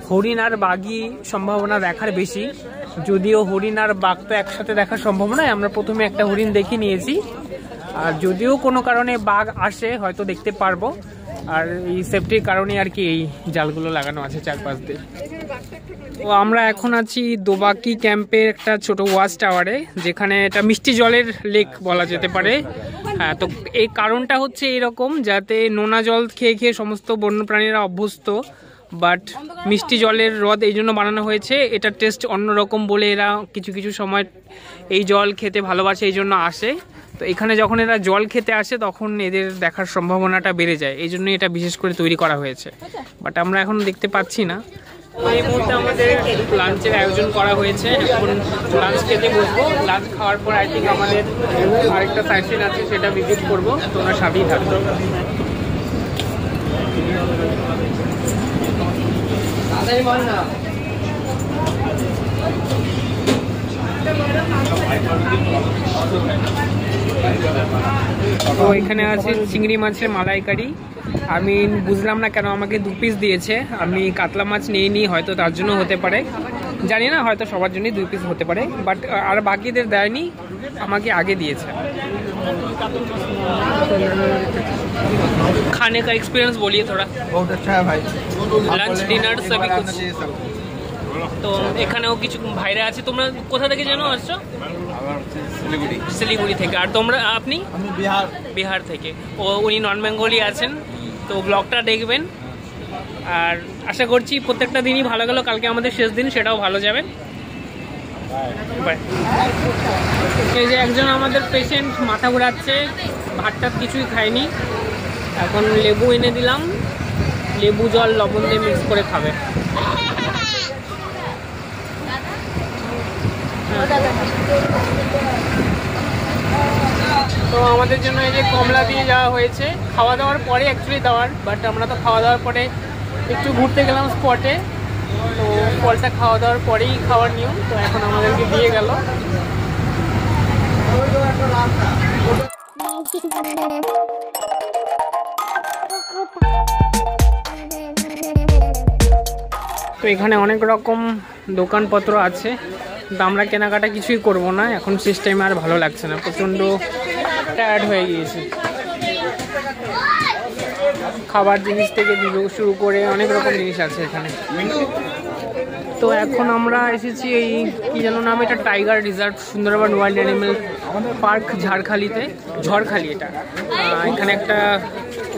Speaker 2: হরিণ আর বাঘই সম্ভাবনা দেখার বেশি, যদিও হরিণ আর বাঘ তো একসাথে দেখার সম্ভাবনা। আমরা প্রথমে একটা হরিণ দেখে নিয়েছি, আর যদিও কোনো কারণে বাঘ আসে হয়তো দেখতে পারবো। আর এই সেফটির কারণে আর কি এই জালগুলো লাগানো আছে চারপাশ দিয়ে। তো আমরা এখন আছি দোবাকি ক্যাম্পের একটা ছোট ওয়াচ টাওয়ারে, যেখানে এটা মিষ্টি জলের লেক বলা যেতে পারে। হ্যাঁ, তো এই কারণটা হচ্ছে এরকম, যাতে নোনা জল খেয়ে খেয়ে সমস্ত বন্যপ্রাণীরা অভ্যস্ত, বাট মিষ্টি জলের হ্রদ এই জন্য বানানো হয়েছে। এটা টেস্ট অন্যরকম বলে এরা কিছু কিছু সময় এই জল খেতে ভালোবাসে, এই জন্য আসে। তো এখানে যখন এরা জল খেতে আসে তখন এদের দেখার সম্ভাবনাটা বেড়ে যায়, এই জন্য এটা বিশেষ করে তৈরি করা হয়েছে। বাট আমরা এখন দেখতে পাচ্ছি না। এই মুহূর্তে আমাদের লাঞ্চের আয়োজন করা হয়েছে, এখন লাঞ্চ খেতে বসবো। লাঞ্চ খাওয়ার পর আই থিঙ্ক আমাদের আরেকটা সাইট সিন আছে, সেটা ভিজিট করবো। তোমরা সাথেই থাকবো। তো এখানে আছে চিংড়ি মাছের মালাইকারি। আমি বুঝলাম না কেন আমাকে 2 পিস দিয়েছে, আমি কাতলা মাছ নিয়ে নিই, হয়তো তার জন্য হতে পারে, জানি না, হয়তো সবার জন্যই 2 পিস হতে পারে। বাট আর বাকিদের দেয়নি, আমাকে আগে দিয়েছে। खाने का एक्सपीरियंस बोलिए थोड़ा।
Speaker 8: बहुत अच्छा है भाई,
Speaker 2: लंच डिनर सभी कुछ। তো এখানেও কিছু ভাইরা আছে। তোমরা কোথা থেকে জানো আসছো? শিলিগুড়ি থেকে। আর তোমরা? আপনি?
Speaker 8: আমি
Speaker 2: বিহার থেকে। উনি নন বেঙ্গলি আছেন। তো ব্লগটা দেখবেন, আর আশা করছি প্রত্যেকটা দিনই ভালো গেল, কালকে আমাদের শেষ দিন, সেটাও ভালো যাবে। এই যে একজন আমাদের পেশেন্ট মাথা ঘোরাচ্ছে, ভাতটা কিছুই খায়নি, এখন লেবু এনে দিলাম, লেবু জল লবণ দিয়ে মিক্স করে খাবে। তো আমাদের জন্য এই যে কমলা দিয়ে যাওয়া হয়েছে, খাওয়া দাওয়ার পরে অ্যাকচুয়ালি দেওয়ার, বাট আমরা তো খাওয়া দাওয়ার পরে একটু ঘুরতে গেলাম স্পটে, তো ফলটা খাওয়া দাওয়ার পরেই খাওয়ার নিয়ম। তো এখন আমাদেরকে দিয়ে গেল। তো এখানে অনেক রকম দোকানপত্র আছে, কিন্তু আমরা কেনাকাটা কিছুই করব না, এখন শেষ টাইমে আর ভালো লাগছে না, প্রচণ্ড টায়ার্ড হয়ে গিয়েছে। খাবার জিনিস থেকে শুরু করে অনেক রকম জিনিস আছে এখানে। তো এখন আমরা এসেছি এই কি যেন নাম, এটা tiger reserve Sundarban wild animal park ঝাড়খালিতে, ঝড়খালি এটা। এখানে একটা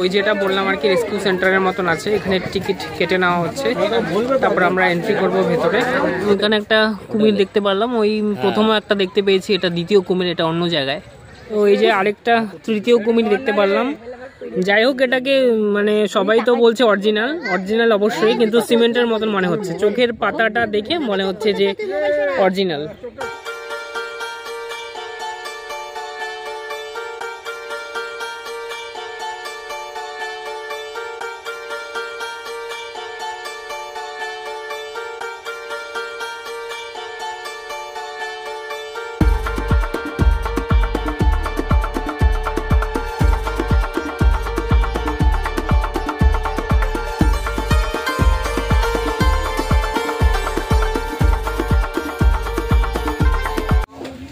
Speaker 2: ওই যেটা বললাম আর কি রেস্কিউ সেন্টারের মতন আছে, এখানে টিকিট কেটে নেওয়া হচ্ছে, তারপর আমরা এন্ট্রি করব ভেতরে। এখানে একটা কুমির দেখতে পারলাম, ওই প্রথমে একটা দেখতে পেয়েছি, এটা দ্বিতীয় কুমির, এটা অন্য জায়গায়। তো এই যে আরেকটা তৃতীয় কুমির দেখতে পারলাম। যাই হোক, এটাকে মানে সবাই তো বলছে অরিজিনাল অবশ্যই, কিন্তু সিমেন্টের মতন মনে হচ্ছে, চোখের পাতাটা দেখে মনে হচ্ছে যে অরিজিনাল।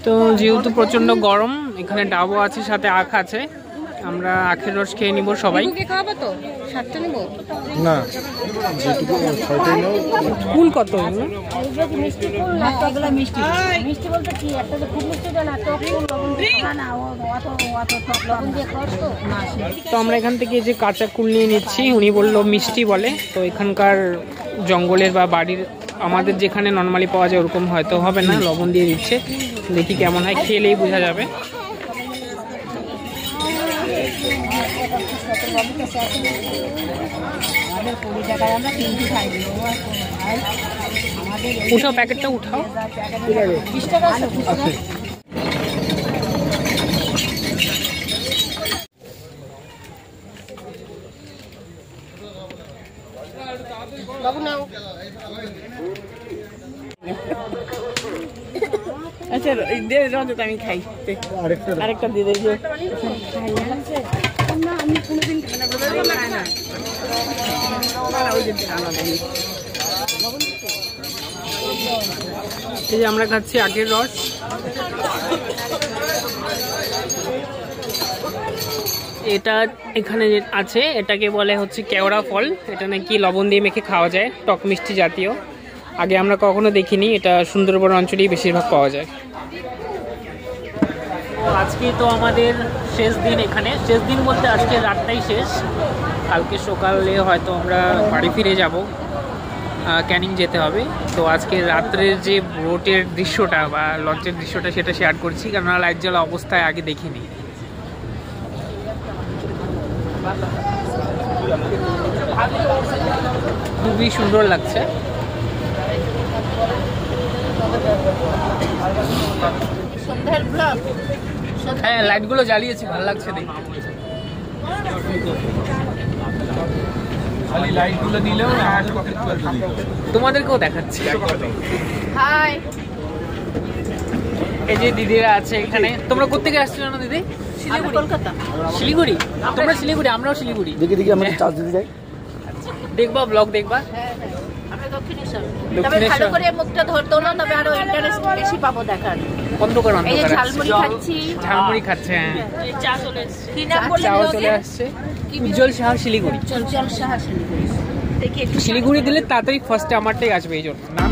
Speaker 2: তো যেহেতু প্রচন্ড গরম, এখানে ডাবও আছে, সাথে আখ আছে, আমরা আখের রস খেয়ে নিব সবাই।
Speaker 9: না
Speaker 2: কুল কত? তো আমরা এখান থেকে যে কাঁচা কুল নিয়ে নিচ্ছি, উনি বললো মিষ্টি বলে। তো এখানকার জঙ্গলের বা বাড়ির আমাদের যেখানে নর্মালি পাওয়া যায় ওরকম হয়তো হবে না, লবণ দিয়ে দিচ্ছে, দেখি কেমন হয়, খেলেই বোঝা যাবে। উঠাও, প্যাকেটটা উঠাও।
Speaker 4: বাবু নাও। আচ্ছা দে রজত আমি খাই আরেকটা দিয়ে দেই আমি কোনোদিন খাই না
Speaker 2: এই যে আমরা খাচ্ছি আগের রস। এটা এখানে আছে, এটাকে বলে হচ্ছে কেওড়া ফল। এটা নাকি লবণ দিয়ে মেখে খাওয়া যায়, টক মিষ্টি জাতীয়। আগে আমরা কখনো দেখিনি, এটা সুন্দরবন অঞ্চলেই বেশিরভাগ পাওয়া যায়। আজকে তো আমাদের শেষ দিন এখানে, শেষ দিন বলতে আজকে রাতটাই শেষ। কালকে সকালে হয়তো আমরা বাড়ি ফিরে যাব, ক্যানিং যেতে হবে। তো আজকে রাত্রের যে বোটের দৃশ্যটা বা লঞ্চের দৃশ্যটা সেটা শেয়ার করছি, কারণ লাইট জ্বালা অবস্থায় আগে দেখিনি। খুবই সুন্দর লাগছে। হ্যাঁ, লাইটগুলো জ্বালিয়েছে, ভালো লাগছে দেখতে। লাইটগুলো দিলেও তোমাদেরকেও দেখাচ্ছি।
Speaker 4: হাই,
Speaker 2: এই যে দিদিরা আছে এখানে। তোমরা কোত্থেকে আসছো জানো দিদি?
Speaker 4: শিলিগুড়ি, কলকাতা।
Speaker 2: শিলিগুড়ি? তোমরা শিলিগুড়ি, আমরাও শিলিগুড়ি।
Speaker 7: দেখি আমরা চার্জ দিতে যাই।
Speaker 2: দেখবা ব্লগ দেখবা?
Speaker 4: আমরা দক্ষিণেশ্বর। তবে ভালো করে মুখটা ধরতো না, তবে আরো ইন্টারেস্ট বেশি পাবো দেখার।
Speaker 2: অন্ধকার
Speaker 4: এই যে
Speaker 2: অন্ধকার।
Speaker 4: ঝালমুড়ি খাচ্ছি।
Speaker 2: ঝালমুড়ি খাচ্ছে, হ্যাঁ।
Speaker 4: চা চলে এসেছে। কি নাম বললেন?
Speaker 2: চাও চলে আসছে। উজ্জ্বল সাহা শিলিগুড়ি।
Speaker 4: উজ্জ্বল সাহা শিলিগুড়ি। দেখি একটু
Speaker 2: শিলিগুড়ি দিলে তাড়াতাড়ি ফার্স্টে আমারটাই আসবে, এই জন্য নাম।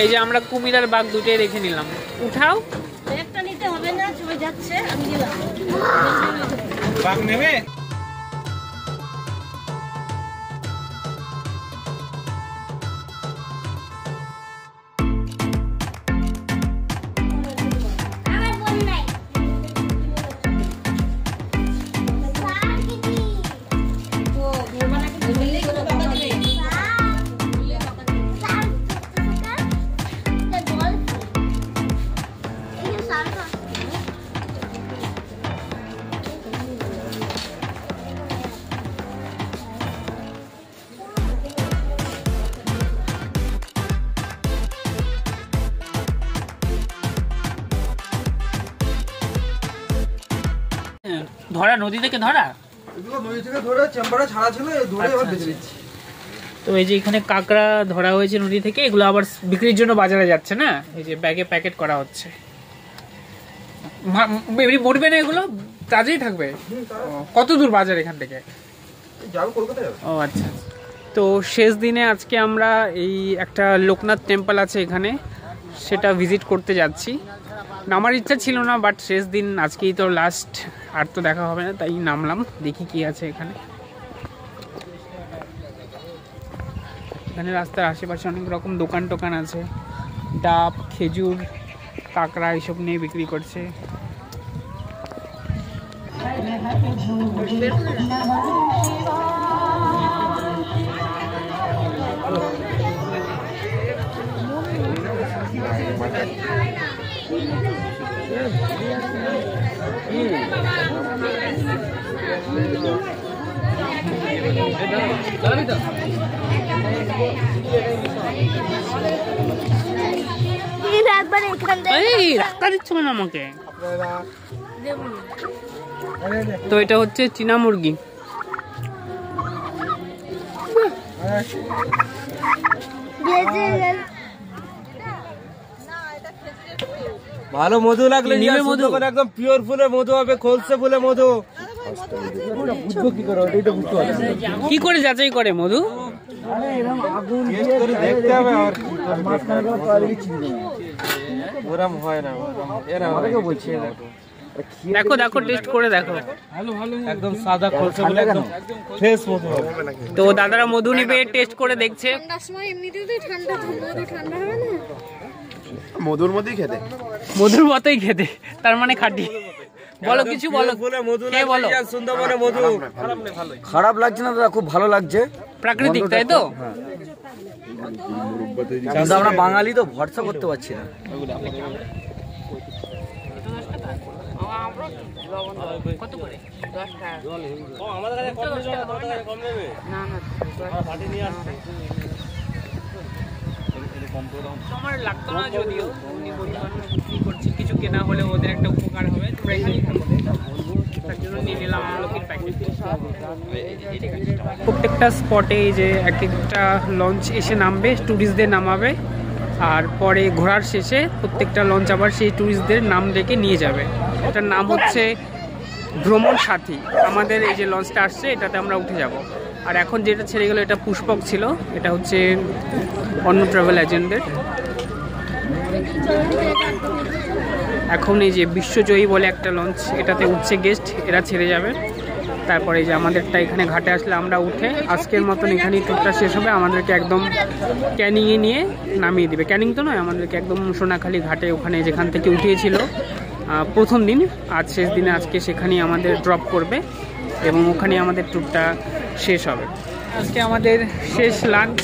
Speaker 2: এই যে আমরা কুমির আর বাঘ দুটোই রেখে নিলাম। উঠাও,
Speaker 4: একটা নিতে হবে না, সবাই যাচ্ছে, আমি গেলাম।
Speaker 2: বাঘ নেবে? ধরা নদী থেকে ধরা?
Speaker 7: এগুলো নদী থেকে ধরে চেম্বারে ছাড়া ছিল, ধরে এবার বেঁচে দিচ্ছি।
Speaker 2: তো এই যে এখানে কাঁকড়া ধরা হয়েছে নদী থেকে, এগুলো আবার বিক্রির জন্য বাজারে যাচ্ছে না? এই যে ব্যাগে প্যাকেট করা হচ্ছে। মরবে না এগুলো? তাজেই থাকবে? কত দূর বাজার এখান থেকে?
Speaker 7: যাবো কলকাতায়।
Speaker 2: ও আচ্ছা। তো শেষ দিনে আজকে আমরা এই একটা লোকনাথ টেম্পল আছে এখানে, সেটা ভিজিট করতে যাচ্ছি। নামার ইচ্ছা ছিল না, বাট শেষ দিন, আজকেই তো লাস্ট, আর তো দেখা হবে না, তাই নামলাম। দেখি কি আছে এখানে। এখানে রাস্তার আশেপাশে অনেক রকম দোকান টোকান আছে, ডাব, খেজুর, কাঁকড়া এইসব নিয়ে বিক্রি করছে। রাস্তা দিচ্ছ কেন আমাকে? তো এটা হচ্ছে চীনা মুরগি।
Speaker 8: ভালো মধু লাগলে মধু একদম পিওর ফুলের মধু হবে, খোলসে ফুলের মধু।
Speaker 2: কি করে যাচাই করে মধু?
Speaker 8: দেখতে হবে আর ওরম হয় না, এরা বলছে
Speaker 2: দেখো দেখো টেস্ট করে দেখো।
Speaker 8: একদম সাদা খোলসা বলে একদম ফ্রেশ মধু।
Speaker 2: তো দাদারা মধু নিবে, টেস্ট করে দেখছে।
Speaker 10: ঠান্ডার সময় এমনিতেও তো ঠান্ডা ঠান্ডা হবে না,
Speaker 5: মধুর মধ্যেই খেতে,
Speaker 2: মধুর মতোই খেতে, তার মানে খাঁটি। বলো কিছু বলো, কে বলো?
Speaker 8: সুন্দরবনে মধু
Speaker 7: খারাপ লাগছে না দাদা, খুব ভালো লাগছে।
Speaker 2: প্রাকৃতিক, তাই তো?
Speaker 7: কিন্তু আমরা বাঙালি তো ভরসা করতে পারছি না।
Speaker 2: কত করে? আমার লাগতো না, যদিও উনি বিক্রি করছে, কিছু কেনা হলে ওদের একটা উপকার হবে। তোমরা এখানেই থাকো, তার জন্য নিয়ে নিলাম আমলকির প্যাকেট। প্রত্যেকটা স্পটে এই যে এক একটা লঞ্চ এসে নামবে, ট্যুরিস্টদের নামাবে, আর পরে ঘোরার শেষে প্রত্যেকটা লঞ্চ আবার সেই ট্যুরিস্টদের নাম ডেকে নিয়ে যাবে। এটার নাম হচ্ছে ভ্রমণ সাথী। আমাদের এই যে লঞ্চটা আসছে এটাতে আমরা উঠে যাব। আর এখন যেটা ছেড়ে গেল এটা পুষ্পক ছিল, এটা হচ্ছে অন্য ট্রাভেল এজেন্টদের। এখন এই যে বিশ্বজয়ী বলে একটা লঞ্চ, এটাতে উঠছে গেস্ট, এরা ছেড়ে যাবে। তারপরে এই যে আমাদেরটা এখানে ঘাটে আসলে আমরা উঠে আজকের মতন এখানেই ট্যুরটা শেষ হবে। আমাদেরকে একদম ক্যানিংয়ে নিয়ে নামিয়ে দিবে। ক্যানিং তো নয়, আমাদেরকে একদম সোনাখালি ঘাটে, ওখানে যেখান থেকে উঠিয়েছিল প্রথম দিন, আজ শেষ দিনে আজকে সেখানেই আমাদের ড্রপ করবে এবং ওখানে আমাদের ট্যুরটা শেষ হবে। আজকে আমাদের শেষ লাঞ্চ,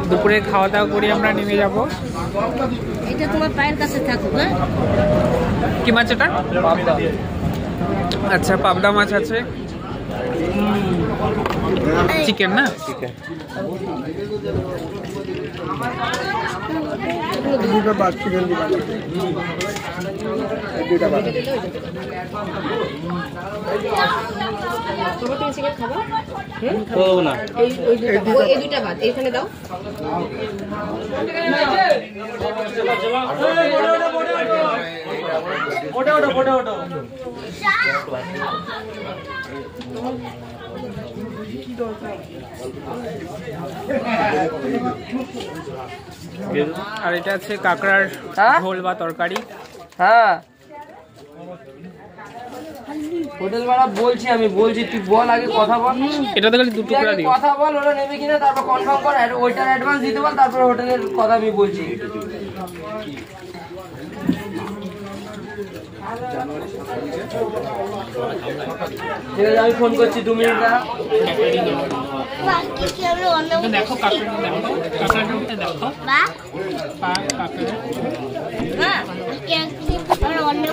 Speaker 2: দুপুরে খাওয়া দাওয়া করে আমরা নেমে যাব।
Speaker 10: এটা তোমার পায়ের কাছে থাকুক। হ্যাঁ,
Speaker 2: কি মাছ এটা? আচ্ছা, পাবদা মাছ আছে, চিকেন না?
Speaker 10: এই দুইটা বাদ, এইখানে দাও।
Speaker 2: আর এটা আছে কাঁকড়ার ঝোল বা তরকারি।
Speaker 1: হ্যাঁ, হোটেল ভাড়া বলছি, আমি বলছি, তুই বল আগে, কথা বল।
Speaker 2: এটা তো খালি 2 টুকরা দিও।
Speaker 1: কথা বল, ওরা নেবে কিনা তারপর কনফার্ম কর। ওইটার অ্যাডভান্স দিতে বল, তারপর হোটেলের কথা আমি বলছি। ঠিক আছে, আমি ফোন করছি, 2 মিনিট দাঁড়া।
Speaker 2: দেখো কাঁকড়াটা, দেখো কাঁকড়াটা দেখো।
Speaker 10: অন্য